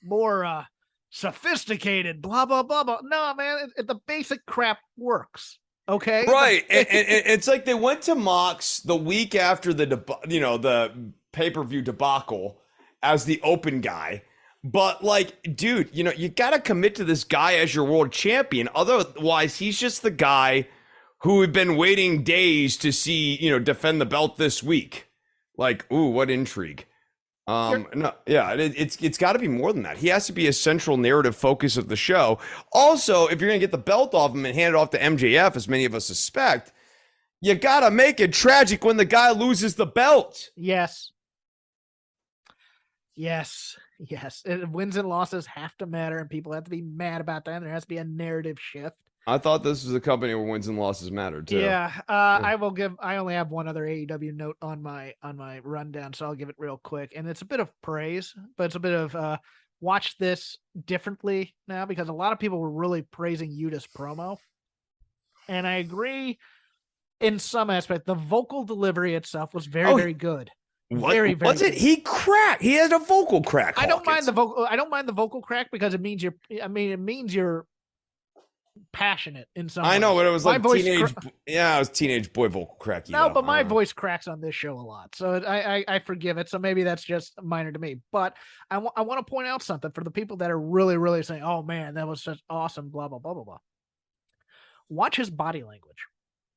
more sophisticated, blah, blah, blah, blah. No, man, the basic crap works. Okay. Right. And it's like they went to Mox the week after the pay-per-view debacle as the open guy. But like, dude, you got to commit to this guy as your world champion. Otherwise, he's just the guy who have been waiting days to see, defend the belt this week. Like, ooh, what intrigue. It's got to be more than that. He has to be a central narrative focus of the show. Also, if you're going to get the belt off him and hand it off to MJF, as many of us suspect, you got to make it tragic when the guy loses the belt. Yes. Wins and losses have to matter, and people have to be mad about that. And there has to be a narrative shift. I thought this was a company where wins and losses mattered too. Yeah, I only have one other AEW note on my rundown, so I'll give it real quick. And it's a bit of praise, but it's a bit of watch this differently now, because a lot of people were really praising Yuta's promo. And I agree in some aspect. The vocal delivery itself was very good. Very was it? good. He cracked. He had a vocal crack. I don't mind the vocal crack because it means you're passionate in some I know, way. but it was like teenage. It was teenage boy vocal crack. No, but my voice cracks on this show a lot, so I forgive it. So maybe that's just minor to me. But I want to point out something for the people that are really, really saying, "Oh man, that was such awesome," blah blah blah blah blah. Watch his body language,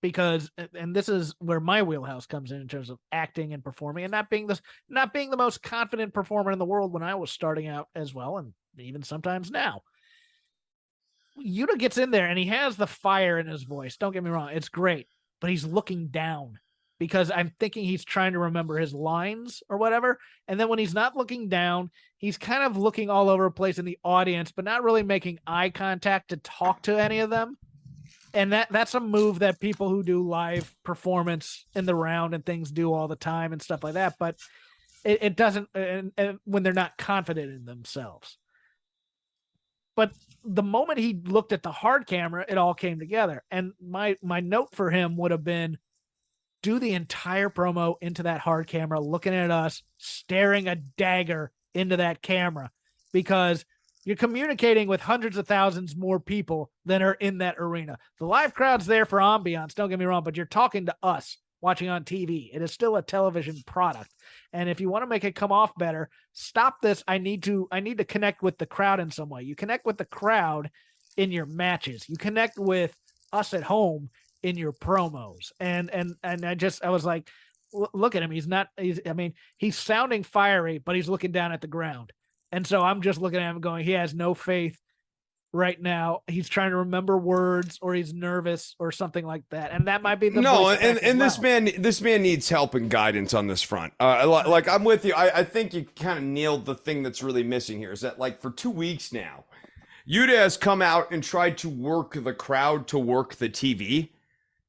because, and this is where my wheelhouse comes in terms of acting and performing, and not being the most confident performer in the world when I was starting out as well, and even sometimes now. Yuta gets in there and he has the fire in his voice. Don't get me wrong. It's great, but he's looking down because I'm thinking he's trying to remember his lines or whatever. And then when he's not looking down, he's kind of looking all over the place in the audience, but not really making eye contact to talk to any of them. And that's a move that people who do live performance in the round and things do all the time and stuff like that. But it doesn't, and when they're not confident in themselves. But the moment he looked at the hard camera, it all came together. And my note for him would have been, do the entire promo into that hard camera, looking at us, staring a dagger into that camera, because you're communicating with hundreds of thousands more people than are in that arena. The live crowd's there for ambiance, don't get me wrong, but you're talking to us watching on TV. It is still a television product. And if you want to make it come off better, stop this. I need to connect with the crowd in some way. You connect with the crowd in your matches. You connect with us at home in your promos. And I was like, look at him. He's sounding fiery, but he's looking down at the ground. And so I'm just looking at him going, he has no faith right now. He's trying to remember words, or he's nervous or something like that. And that might be the this man needs help and guidance on this front. Like I'm with you. I think you kind of nailed the thing that's really missing here, is that like for 2 weeks now, Yuta has come out and tried to work the crowd to work the TV,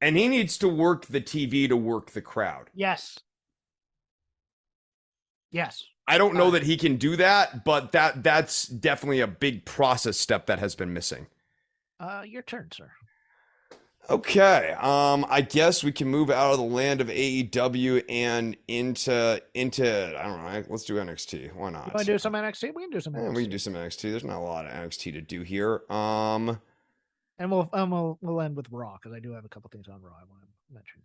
and he needs to work the TV to work the crowd. Yes. I don't know that he can do that, but that's definitely a big process step that has been missing. Your turn, sir. Okay. I guess we can move out of the land of AEW and into I don't know. Let's do NXT. Why not? You want to do some NXT? We can do some NXT. Yeah, we can do some NXT. There's not a lot of NXT to do here. And we'll end with Raw, because I do have a couple things on Raw I want to mention.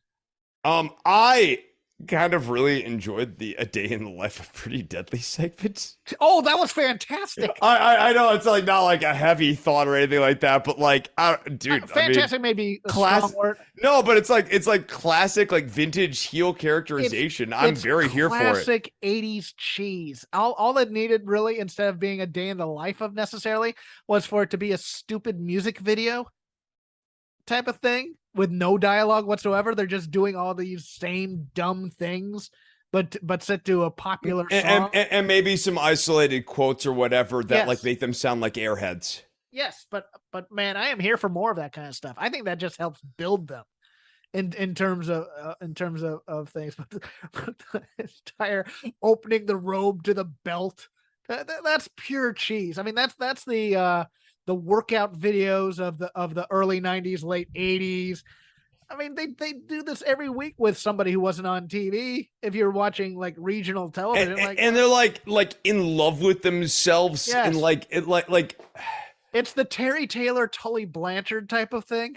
I kind of really enjoyed a day in the life of Pretty Deadly segment. Oh, that was fantastic. I know it's like not like a heavy thought or anything like that, but like, dude, fantastic, maybe a strong word. No, but it's like classic, like vintage heel characterization. I'm very here for it. Classic 80s cheese. All it needed really, instead of being a day in the life of necessarily, was for it to be a stupid music video. type of thing with no dialogue whatsoever. They're just doing all these same dumb things, but set to a popular song. And maybe some isolated quotes or whatever that Yes. like make them sound like airheads. Yes, but man, I am here for more of that kind of stuff. I think that just helps build them in terms of things. But the entire opening the robe to the belt, that's pure cheese. I mean, that's the workout videos of the early 90s, late 80s. I mean, they do this every week with somebody who wasn't on TV. If you're watching like regional television, and they're like in love with themselves, yes. and like it's the Terry Taylor, Tully Blanchard type of thing.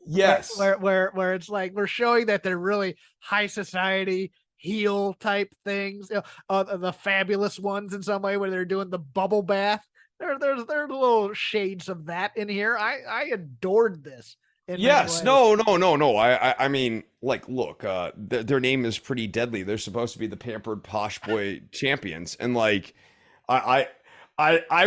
Yes, where it's like we're showing that they're really high society heel type things. The fabulous ones in some way where they're doing the bubble bath. There's little shades of that in here. I adored this. Yes, no. I mean, like, look, their name is pretty deadly. They're supposed to be the pampered posh boy champions, and like, I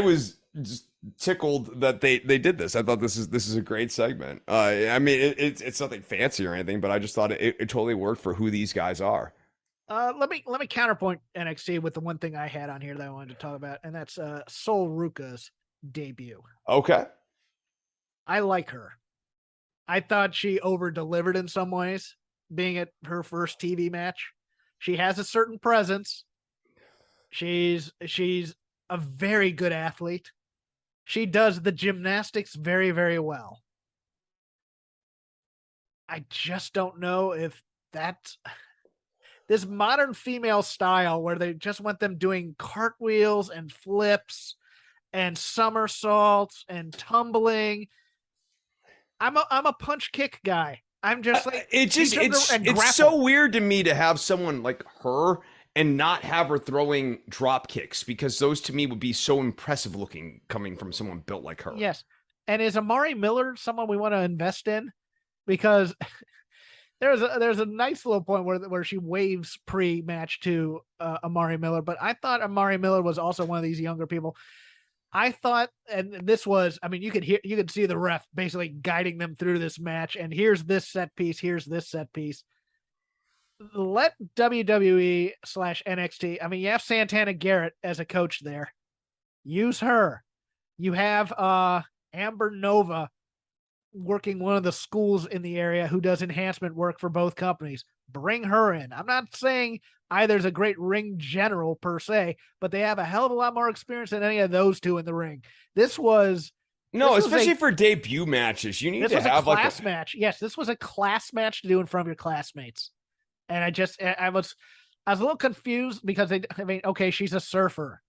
was just tickled that they did this. I thought this is a great segment. I mean, it's nothing fancy or anything, but I just thought it totally worked for who these guys are. Let me counterpoint NXT with the one thing I had on here that I wanted to talk about, and that's Sol Ruka's debut. Okay, I like her. I thought she over-delivered in some ways, being at her first TV match. She has a certain presence. She's a very good athlete. She does the gymnastics very, very well. I just don't know if that's this modern female style where they just want them doing cartwheels and flips and somersaults and tumbling. I'm a punch kick guy. I'm just like it's so weird to me to have someone like her and not have her throwing drop kicks, because those to me would be so impressive looking coming from someone built like her. Yes. And is Amari Miller someone we want to invest in? Because there's a nice little point where she waves pre-match to Amari Miller, but I thought Amari Miller was also one of these younger people. I thought, and this was, I mean, you could see the ref basically guiding them through this match, and here's this set piece, here's this set piece. Let WWE/NXT, I mean, you have Santana Garrett as a coach there. Use her. You have Amber Nova working one of the schools in the area who does enhancement work for both companies. Bring her in. I'm not saying either's a great ring general per se, but they have a hell of a lot more experience than any of those two in the ring. Especially for debut matches. You need to have a class match. Yes, this was a class match to do in front of your classmates. And I was a little confused because okay, she's a surfer.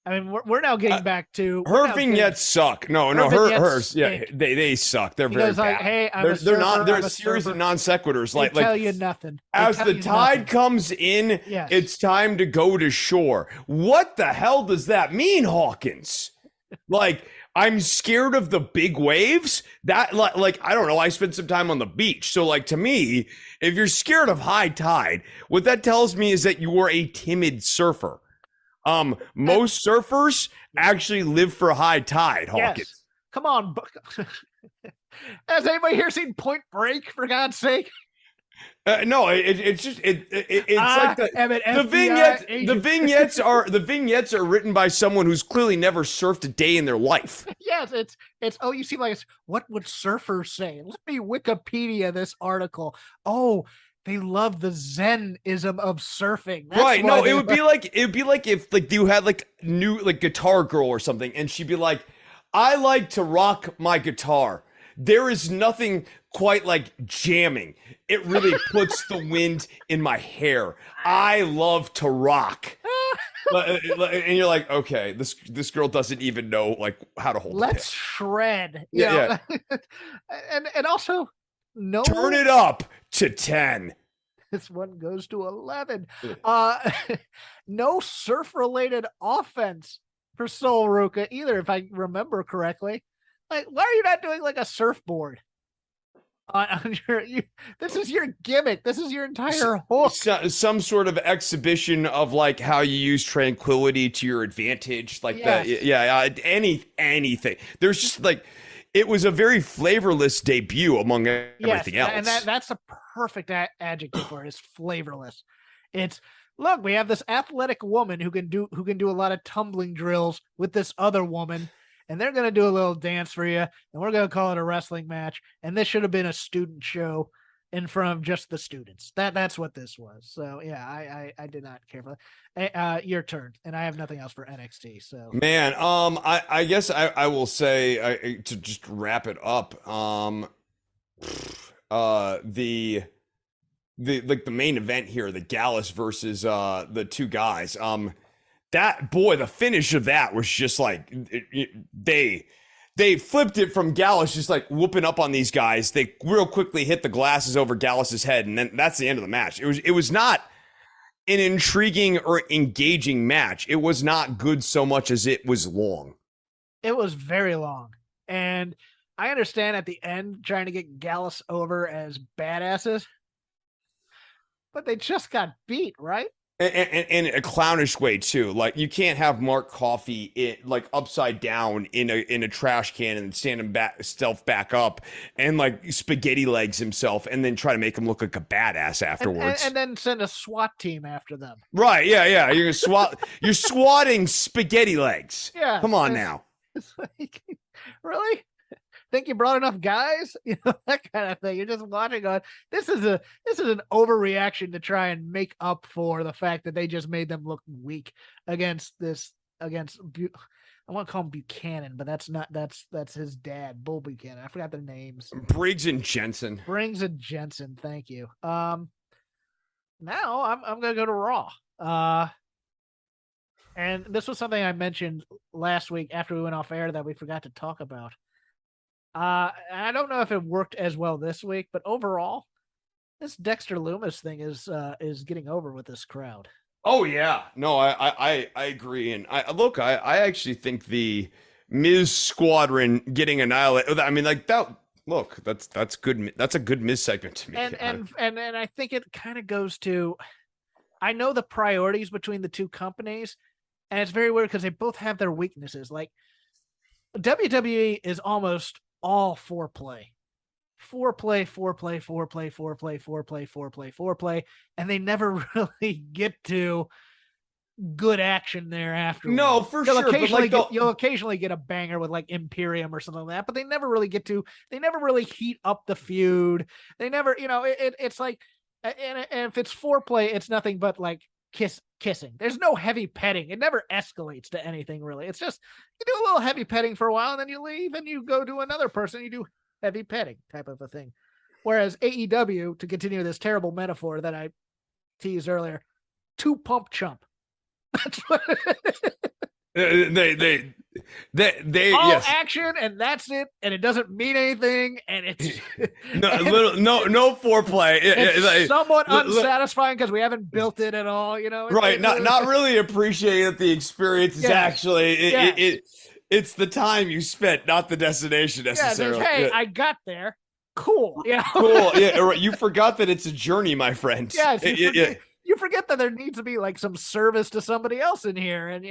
I mean, we're now getting back to her vignettes suck. Hers, yeah, they suck. They're very bad. Like, hey, they're a series of non sequiturs. They tell you nothing. As the tide comes in, it's time to go to shore. What the hell does that mean, Hawkins? Like, I'm scared of the big waves. That like I don't know. I spent some time on the beach, so like to me, if you're scared of high tide, what that tells me is that you are a timid surfer. Most surfers actually live for high tide, Hawkins. Yes. Come on. Has anybody here seen Point Break, for God's sake? No, it's like the vignettes are written by someone who's clearly never surfed a day in their life. Yes, it's you seem like what would surfers say? Let me Wikipedia this article. Oh, they love the Zen-ism of surfing. That's right. No, it would be like if like you had like new like Guitar Girl or something, and she'd be like, I like to rock my guitar. There is nothing quite like jamming. It really puts the wind in my hair. I love to rock. And you're like, okay, this girl doesn't even know like how to hold. Let's shred. Yeah. and also no. Turn it up to 10. This one goes to 11. No surf-related offense for Sol Ruka either, if I remember correctly. Like, why are you not doing like a surfboard? This is your gimmick. This is your entire hook. Some sort of exhibition of like how you use tranquility to your advantage, like anything. There's just like it was a very flavorless debut among everything else. And that's a perfect adjective for it, is flavorless. It's, look, we have this athletic woman who can do a lot of tumbling drills with this other woman, and they're going to do a little dance for you, and we're going to call it a wrestling match. And this should have been a student show in front of just the students. That's what this was. So yeah, I did not care for that. Your turn, and I have nothing else for NXT. So man, I guess I will say, to just wrap it up, the main event here, the Gallus versus the two guys, the finish of that was just like they flipped it from Gallus just like whooping up on these guys. They real quickly hit the glasses over Gallus's head, and then that's the end of the match. It was not an intriguing or engaging match. It was not good so much as it was long. It was very long. And I understand at the end trying to get Gallus over as badasses, but they just got beat, right? And in a clownish way too. Like, you can't have Mark Coffey like upside down in a trash can and stand himself back up and like spaghetti legs himself and then try to make him look like a badass afterwards. And then send a SWAT team after them. Right? Yeah. You're you're swatting spaghetti legs. Yeah. Come on now. It's like, really? Think you brought enough guys? You know, that kind of thing. You're just watching going, this is an overreaction to try and make up for the fact that they just made them look weak against I want to call him Buchanan, but that's his dad, Bull Buchanan. I forgot their names. Briggs and Jensen. Thank you. Now I'm gonna go to Raw. And this was something I mentioned last week after we went off air that we forgot to talk about. I don't know if it worked as well this week, but overall, this Dexter Lumis thing is getting over with this crowd. Oh yeah, no, I agree, and I actually think the Miz squadron getting annihilated. I mean, like that. Look, that's good. That's a good Miz segment to me. And I think it kind of goes to, I know the priorities between the two companies, and it's very weird because they both have their weaknesses. Like WWE is almost all foreplay, and they never really get to good action there after. No, for sure. You'll occasionally get a banger with like Imperium or something like that, but they never really heat up the feud. They never, it's like, and if it's foreplay, it's nothing but like kissing. There's no heavy petting. It never escalates to anything really. It's just, you do a little heavy petting for a while and then you leave and you go to another person, you do heavy petting type of a thing. Whereas AEW, to continue this terrible metaphor that I teased earlier, two pump chump. That's what they all yes. action and that's it, and it doesn't mean anything, and it's no foreplay. It's somewhat unsatisfying because we haven't built it at all, Right? Not really appreciating the experience is actually it's the time you spent, not the destination necessarily. Hey, I got there. Cool. Yeah. Cool. Yeah. Right. You forgot that it's a journey, my friend. Yes. You forget that there needs to be like some service to somebody else in here, and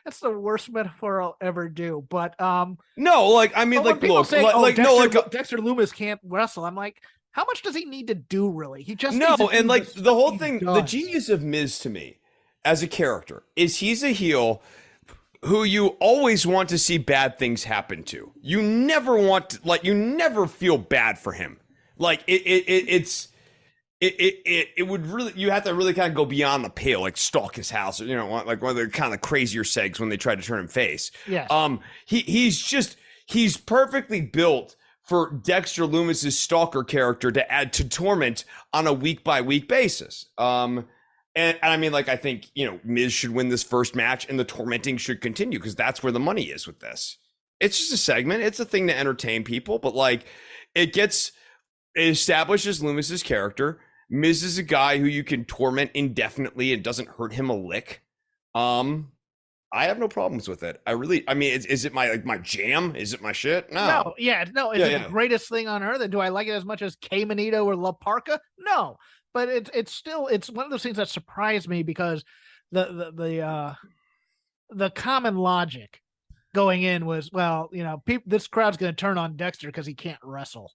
that's the worst metaphor I'll ever do. But no, like I mean, like look, say, Dexter Lumis can't wrestle. I'm like, how much does he need to do really? He just and like the whole thing, the genius of Miz to me as a character is he's a heel who you always want to see bad things happen to. You never want to, you never feel bad for him. Like it would really, you have to really kind of go beyond the pale, like stalk his house, or, like one of the kind of crazier segs when they try to turn him face. Yeah. He's perfectly built for Dexter Lumis's stalker character to add to torment on a week by week basis. And I mean, like, I think, Miz should win this first match and the tormenting should continue because that's where the money is with this. It's just a segment. It's a thing to entertain people, but like it establishes Lumis's character. Miz is a guy who you can torment indefinitely and doesn't hurt him a lick. I have no problems with it. Is it my jam? Is it my shit? No. Is it the greatest thing on earth? And do I like it as much as K Manito or La Parca? No. But it's one of those things that surprised me because the common logic going in was, well, this crowd's going to turn on Dexter because he can't wrestle.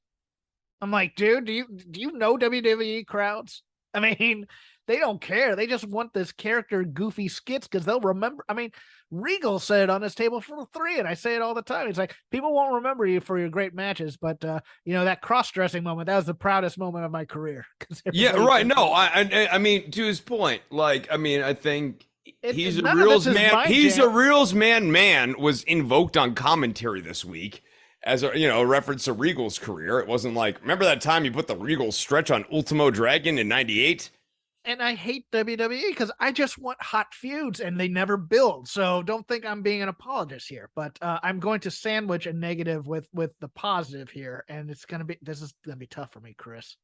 I'm like, dude, do you know WWE crowds? I mean, they don't care. They just want this character goofy skits because they'll remember. I mean, Regal said it on his table for 3, and I say it all the time. It's like, people won't remember you for your great matches, but that cross-dressing moment, that was the proudest moment of my career. Yeah, right. No, I mean, to his point, I think he's a real man. He's a real man was invoked on commentary this week as a reference to Regal's career. It wasn't like, remember that time you put the Regal stretch on Ultimo Dragon in '98? And I hate WWE because I just want hot feuds and they never build. So don't think I'm being an apologist here, but I'm going to sandwich a negative with the positive here. And this is going to be tough for me, Chris,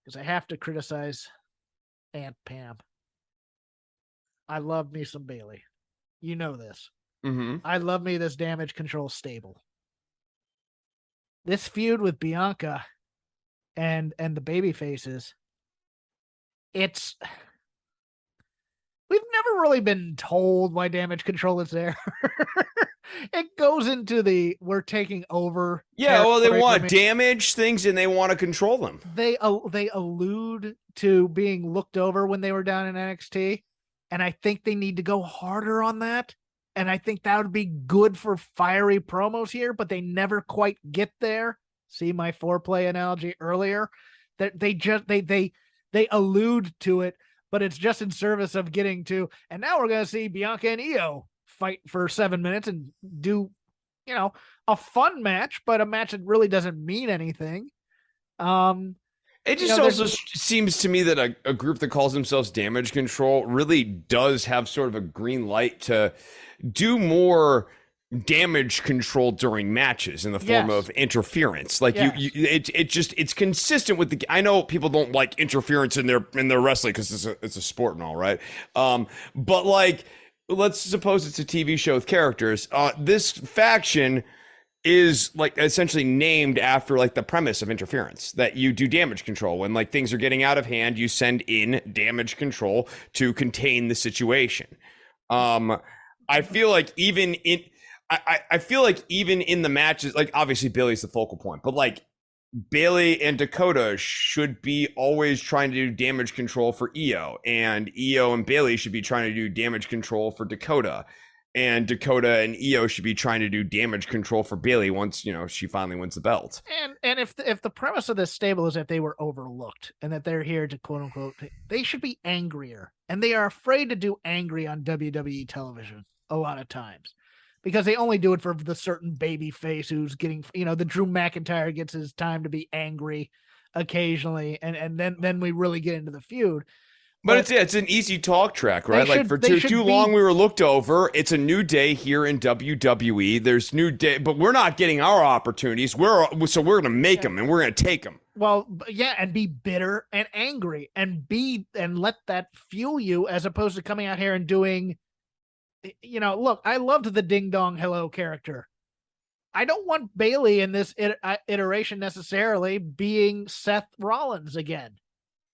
because I have to criticize Aunt Pam. I love me some Bailey. You know this. Mm-hmm. I love me this Damage Control stable. This feud with Bianca and the baby faces, we've never really been told why Damage Control is there. It goes into we're taking over. Yeah, well, they want to damage things and they want to control them. They allude to being looked over when they were down in NXT, and I think they need to go harder on that. And I think that would be good for fiery promos here, but they never quite get there. See my foreplay analogy earlier? That they allude to it, but it's just in service of getting to, and now we're going to see Bianca and Io fight for 7 minutes and do, a fun match, but a match that really doesn't mean anything. It just also seems to me that a group that calls themselves Damage Control really does have sort of a green light to do more damage control during matches in the form of interference. Like it's consistent with I know people don't like interference in their wrestling because it's a sport and all, right? But like, let's suppose it's a TV show with characters. This faction is like essentially named after like the premise of interference, that you do damage control when like things are getting out of hand. You send in damage control to contain the situation. I feel like even in the matches, like obviously Bailey's the focal point, but like Bailey and Dakota should be always trying to do damage control for Io, and Io and Bailey should be trying to do damage control for Dakota, and Dakota and Io should be trying to do damage control for Bailey once she finally wins the belt. And if the premise of this stable is that they were overlooked and that they're here to quote unquote, they should be angrier, and they are afraid to do angry on WWE television a lot of times, because they only do it for the certain baby face who's getting, the Drew McIntyre gets his time to be angry occasionally. And then we really get into the feud. But it's an easy talk track, right? Like for too long we were looked over. It's a new day here in WWE. There's new day, but we're not getting our opportunities. So we're going to make them and we're going to take them. Well, yeah. And be bitter and angry and let that fuel you, as opposed to coming out here and doing, look, I loved the Ding Dong Hello character. I don't want Bailey in this iteration necessarily being Seth Rollins again.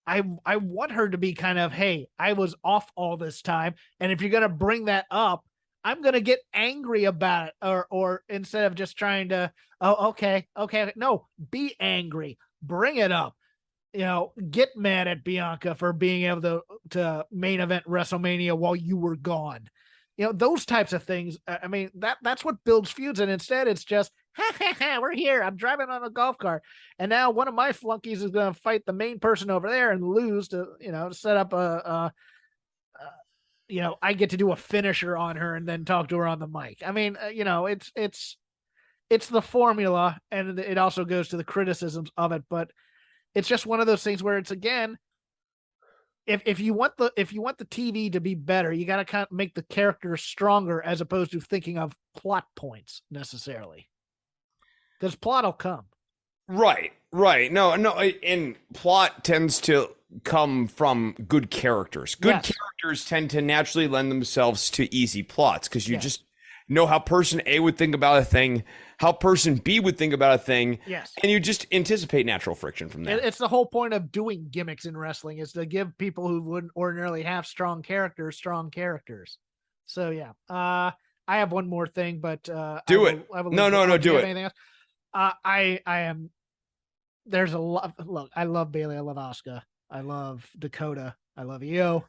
I want her to be kind of, hey, I was off all this time, and if you're going to bring that up, I'm going to get angry about it, or instead of just trying to, okay, no, be angry, bring it up. Get mad at Bianca for being able to main event WrestleMania while you were gone. Those types of things. I mean, that's what builds feuds. And instead it's just, we're here. I'm driving on a golf cart. And now one of my flunkies is going to fight the main person over there and lose to set up I get to do a finisher on her and then talk to her on the mic. I mean, it's the formula, and it also goes to the criticisms of it, but it's just one of those things where it's, again, if you want the TV to be better, you got to kind of make the characters stronger, as opposed to thinking of plot points necessarily, because plot will come. Right. No, and plot tends to come from good characters. Good characters tend to naturally lend themselves to easy plots, because you just know how person A would think about a thing, how person B would think about a thing. Yes. And you just anticipate natural friction from there. It's the whole point of doing gimmicks in wrestling, is to give people who wouldn't ordinarily have strong characters. So yeah. I have one more thing, but do it. No, do it. Anything else? I am. There's a lot. Look, I love Bailey. I love Asuka. I love Dakota. I love Io.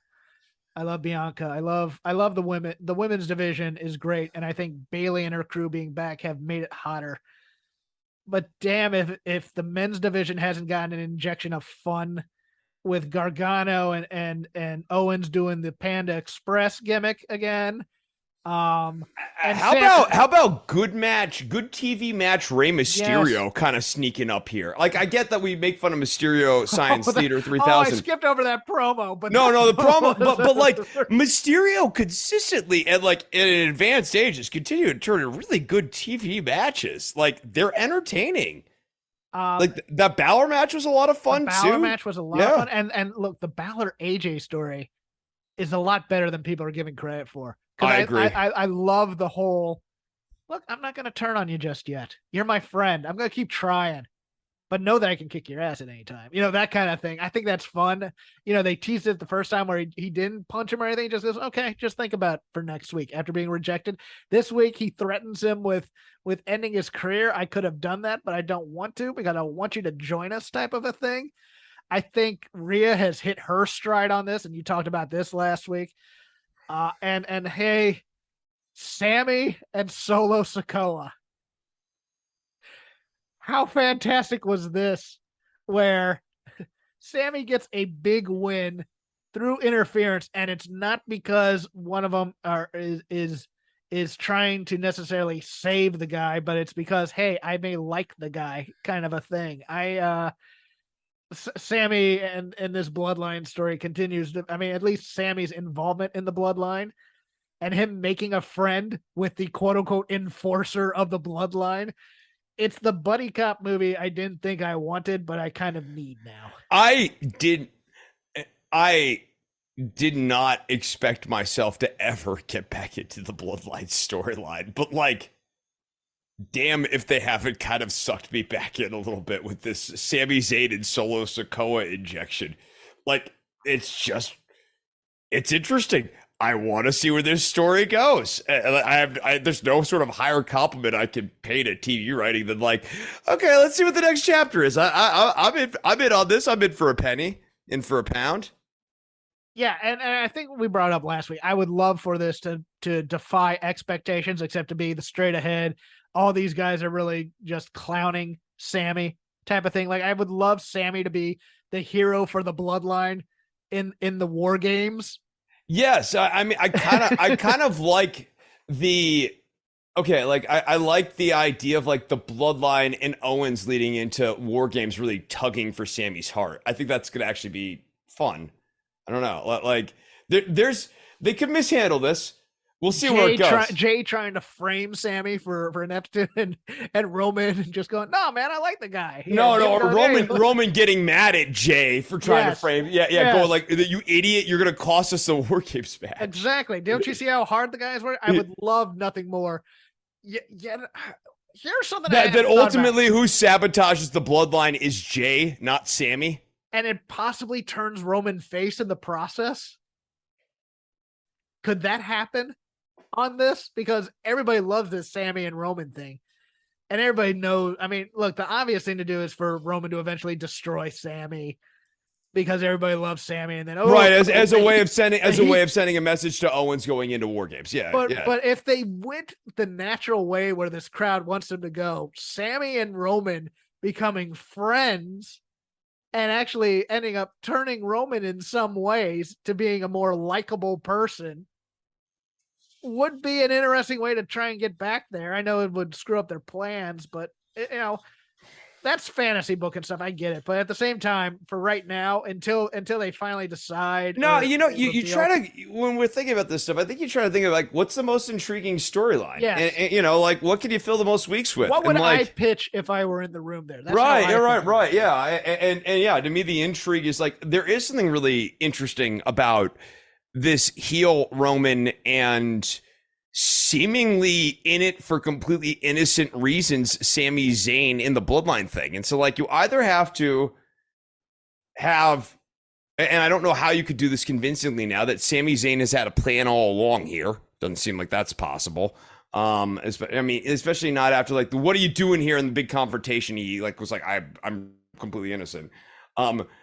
I love Bianca. I love the women. The women's division is great, and I think Bailey and her crew being back have made it hotter. But damn, if the men's division hasn't gotten an injection of fun with Gargano and Owens doing the Panda Express gimmick again. And how about good TV match Rey Mysterio kind of sneaking up here? Like, I get that we make fun of Mysterio Science Theater 3000. Oh, I skipped over that promo, but no, the promo, but like Mysterio consistently at an advanced age has continued to turn in really good TV matches. Like, they're entertaining. Like that Balor match was a lot of fun too. The Balor match was a lot of fun, and look, the Balor AJ story is a lot better than people are giving credit for. I agree. I love the whole. Look, I'm not going to turn on you just yet. You're my friend. I'm going to keep trying, but know that I can kick your ass at any time. That kind of thing. I think that's fun. They teased it the first time where he didn't punch him or anything. He just goes, okay, just think about it for next week after being rejected. This week he threatens him with ending his career. I could have done that, but I don't want to because I want you to join us type of a thing. I think Rhea has hit her stride on this, and you talked about this last week. And hey, Sammy and Solo Sikoa. How fantastic was this? Where Sammy gets a big win through interference, and it's not because one of them is trying to necessarily save the guy, but it's because, hey, I may like the guy kind of a thing. Sammy and this bloodline story continues to, at least Sammy's involvement in the bloodline and him making a friend with the quote unquote enforcer of the bloodline. It's the buddy cop movie I didn't think I wanted, but I kind of need now. I did not expect myself to ever get back into the bloodline storyline, but damn if they haven't kind of sucked me back in a little bit with this Sami Zayn and Solo Sikoa injection. It's interesting. I want to see where this story goes. There's no sort of higher compliment I can pay to TV writing than okay, let's see what the next chapter is. I'm in on this. I'm in for a penny, in for a pound. Yeah, and I think we brought up last week. I would love for this to defy expectations, except to be the straight ahead. All these guys are really just clowning Sammy type of thing. I would love Sammy to be the hero for the bloodline in the war games. Yes, I kind of like the I like the idea of the bloodline and Owens leading into war games really tugging for Sammy's heart. I think that's gonna actually be fun. I don't know, they could mishandle this. We'll see where it goes. Jay trying to frame Sammy for ineptitude and Roman just going, no, man, I like the guy. Roman getting mad at Jay for trying to frame. Yeah. Going you idiot, you're going to cost us the War Games match. Exactly. Don't you see how hard the guys were? I would love nothing more. Yeah. Here's something that ultimately who sabotages the bloodline is Jay, not Sammy. And it possibly turns Roman face in the process. Could that happen on this? Because everybody loves this Sammy and Roman thing. And everybody knows, look, the obvious thing to do is for Roman to eventually destroy Sammy because everybody loves Sammy. And then, as a way of sending a message to Owens going into War Games. Yeah. But if they went the natural way where this crowd wants them to go, Sammy and Roman becoming friends and actually ending up turning Roman in some ways to being a more likable person would be an interesting way to try and get back there. I know it would screw up their plans, but that's fantasy book and stuff. I get it. But at the same time, for right now, until they finally decide. No, you try to, when we're thinking about this stuff, I think you try to think of what's the most intriguing storyline? Yes. And what can you fill the most weeks with? What would I pitch if I were in the room there? That's right. Yeah. And yeah, to me, the intrigue is there is something really interesting about this heel Roman and seemingly in it for completely innocent reasons Sami Zayn in the bloodline thing. And so you either have to have, and I don't know how you could do this convincingly now that Sami Zayn has had a plan all along here. Doesn't seem like that's possible. I mean, especially not after like what are you doing here in the big confrontation? He like was like, I'm completely innocent.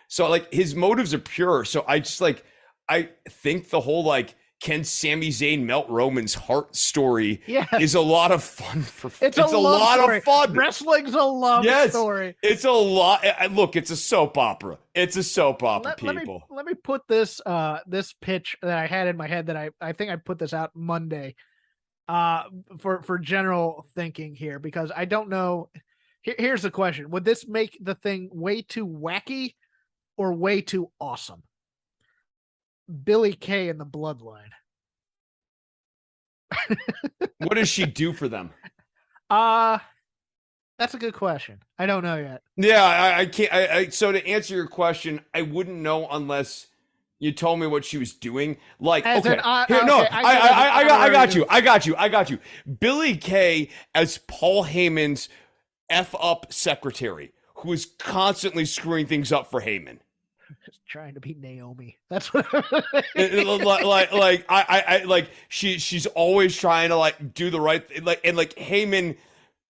So like his motives are pure. So I just like I think the whole like can Sami Zayn melt Roman's heart story is a lot of fun for it's a lot of fun. Wrestling's a love story. It's a lot. Look, it's a soap opera. It's a soap opera, people. Let me put this this pitch that I had in my head that I think I put this out Monday for general thinking here, because I don't know. Here's the question: would this make the thing way too wacky or way too awesome? Billy Kay and the Bloodline. What does she do for them? That's a good question. I don't know yet. Yeah, I can't. So to answer your question, I wouldn't know unless you told me what she was doing. Like, I got you. Billy Kay as Paul Heyman's F-up secretary, who is constantly screwing things up for Heyman. Just trying to be Naomi. That's what she's always trying to like do the right thing. And Heyman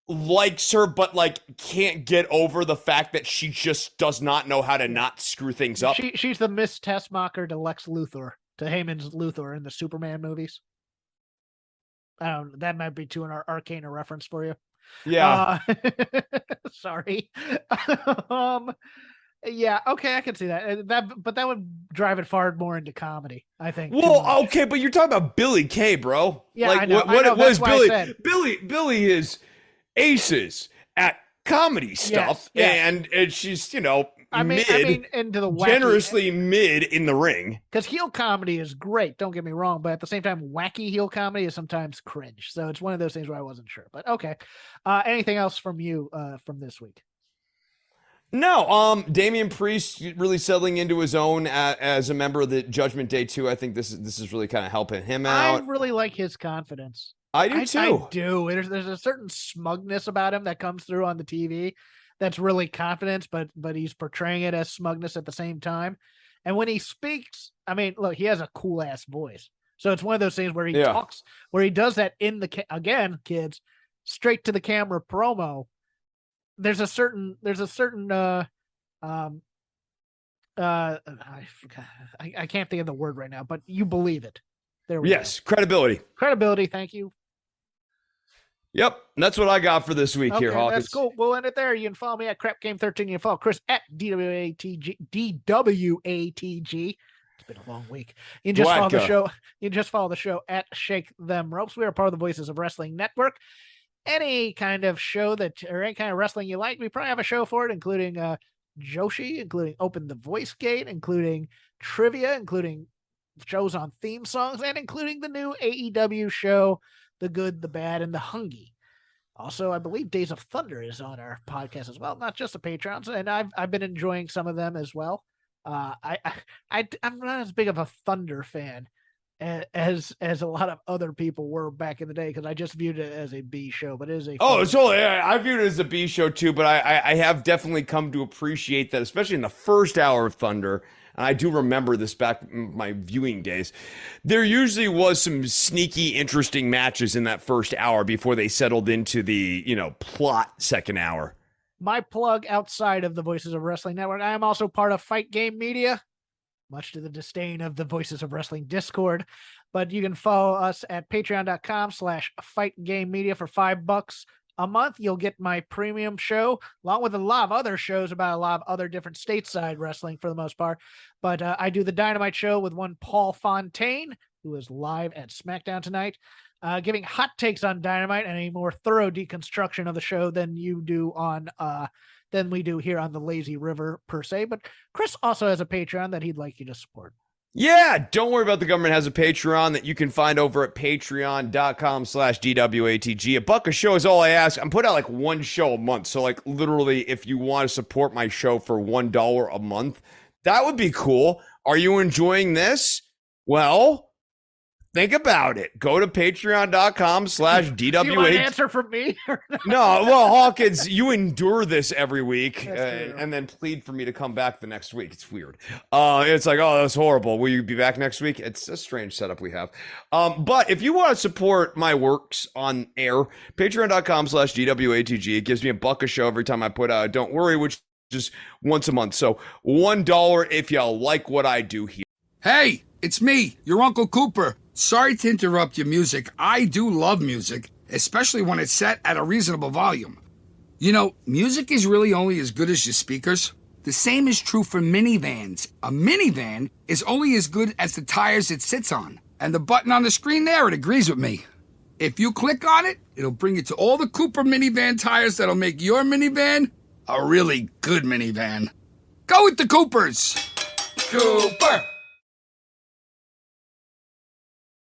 likes her, but like can't get over the fact that she just does not know how to not screw things up. She's the Miss Tessmacher to Lex Luthor, to Heyman's Luthor in the Superman movies. That might be an Arcana reference for you. Yeah. Sorry. Yeah, okay, I can see that. But that would drive it far more into comedy, I think. Well, okay, but you're talking about Billy Kay, bro. Yeah, like, I know. What was Billy? Billy is aces at comedy stuff, yes. And she's into the wacky, generously mid in the ring. Because heel comedy is great, don't get me wrong, but at the same time, wacky heel comedy is sometimes cringe. So it's one of those things where I wasn't sure. But okay, anything else from you from this week? No, Damian Priest really settling into his own as a member of the Judgment Day 2. I think this is really kind of helping him out. I really like his confidence. I do too. I do. There's a certain smugness about him that comes through on the TV that's really confidence, but he's portraying it as smugness at the same time. And when he speaks, I mean, look, he has a cool ass voice. So it's one of those things where he talks, where he does that in again, kids, straight to the camera promo. There's a certain I can't think of the word right now, but you believe it. There we go. Credibility. Thank you. Yep, that's what I got for this week here, Hawkins. That's cool. We'll end it there. You can follow me at Crap Game 13. You can follow Chris at DWATG. It's been a long week. You can just follow the show. You can just follow the show at Shake Them Ropes. We are part of the Voices of Wrestling Network. Any kind of show or any kind of wrestling you like, we probably have a show for it, including Joshi, including Open the Voice Gate, including trivia, including shows on theme songs, and including the new AEW show, The Good, the Bad, and the Hungy. Also, I believe Days of Thunder is on our podcast as well, not just the Patrons, and I've been enjoying some of them as well. I'm not as big of a Thunder fan as a lot of other people were back in the day, because I just viewed it as a B show, but it is a I viewed it as a B show too, but I have definitely come to appreciate that, especially in the first hour of Thunder. And I do remember this back in my viewing days. There usually was some sneaky, interesting matches in that first hour before they settled into the, plot second hour. My plug outside of the Voices of Wrestling Network, I am also part of Fight Game Media, much to the disdain of the Voices of Wrestling Discord. But you can follow us at patreon.com/fightgamemedia for $5 a month. You'll get my premium show, along with a lot of other shows about a lot of other different stateside wrestling for the most part. But I do the Dynamite show with one Paul Fontaine, who is live at SmackDown tonight, giving hot takes on Dynamite and a more thorough deconstruction of the show than we do here on the Lazy River per se. But Chris also has a Patreon that he'd like you to support. Yeah, don't worry about the government has a Patreon that you can find over at patreon.com/DWATG. $1 a show is all I ask. I'm putting out like one show a month. So like literally if you want to support my show for $1 a month, that would be cool. Are you enjoying this? Well, think about it. Go to patreon.com/DWH. Do you want an answer from me? Or not? No, well, Hawkins, you endure this every week That's true. and then plead for me to come back the next week. It's weird. It's like, oh, that's horrible. Will you be back next week? It's a strange setup we have. But if you want to support my works on air, patreon.com/DWATG. It gives me $1 a show every time I put out Don't Worry, which is once a month. So $1 if y'all like what I do here. Hey, it's me, your Uncle Cooper. Sorry to interrupt your music. I do love music, especially when it's set at a reasonable volume. You know, music is really only as good as your speakers. The same is true for minivans. A minivan is only as good as the tires it sits on. And the button on the screen there, it agrees with me. If you click on it, it'll bring you to all the Cooper minivan tires that'll make your minivan a really good minivan. Go with the Coopers! Cooper!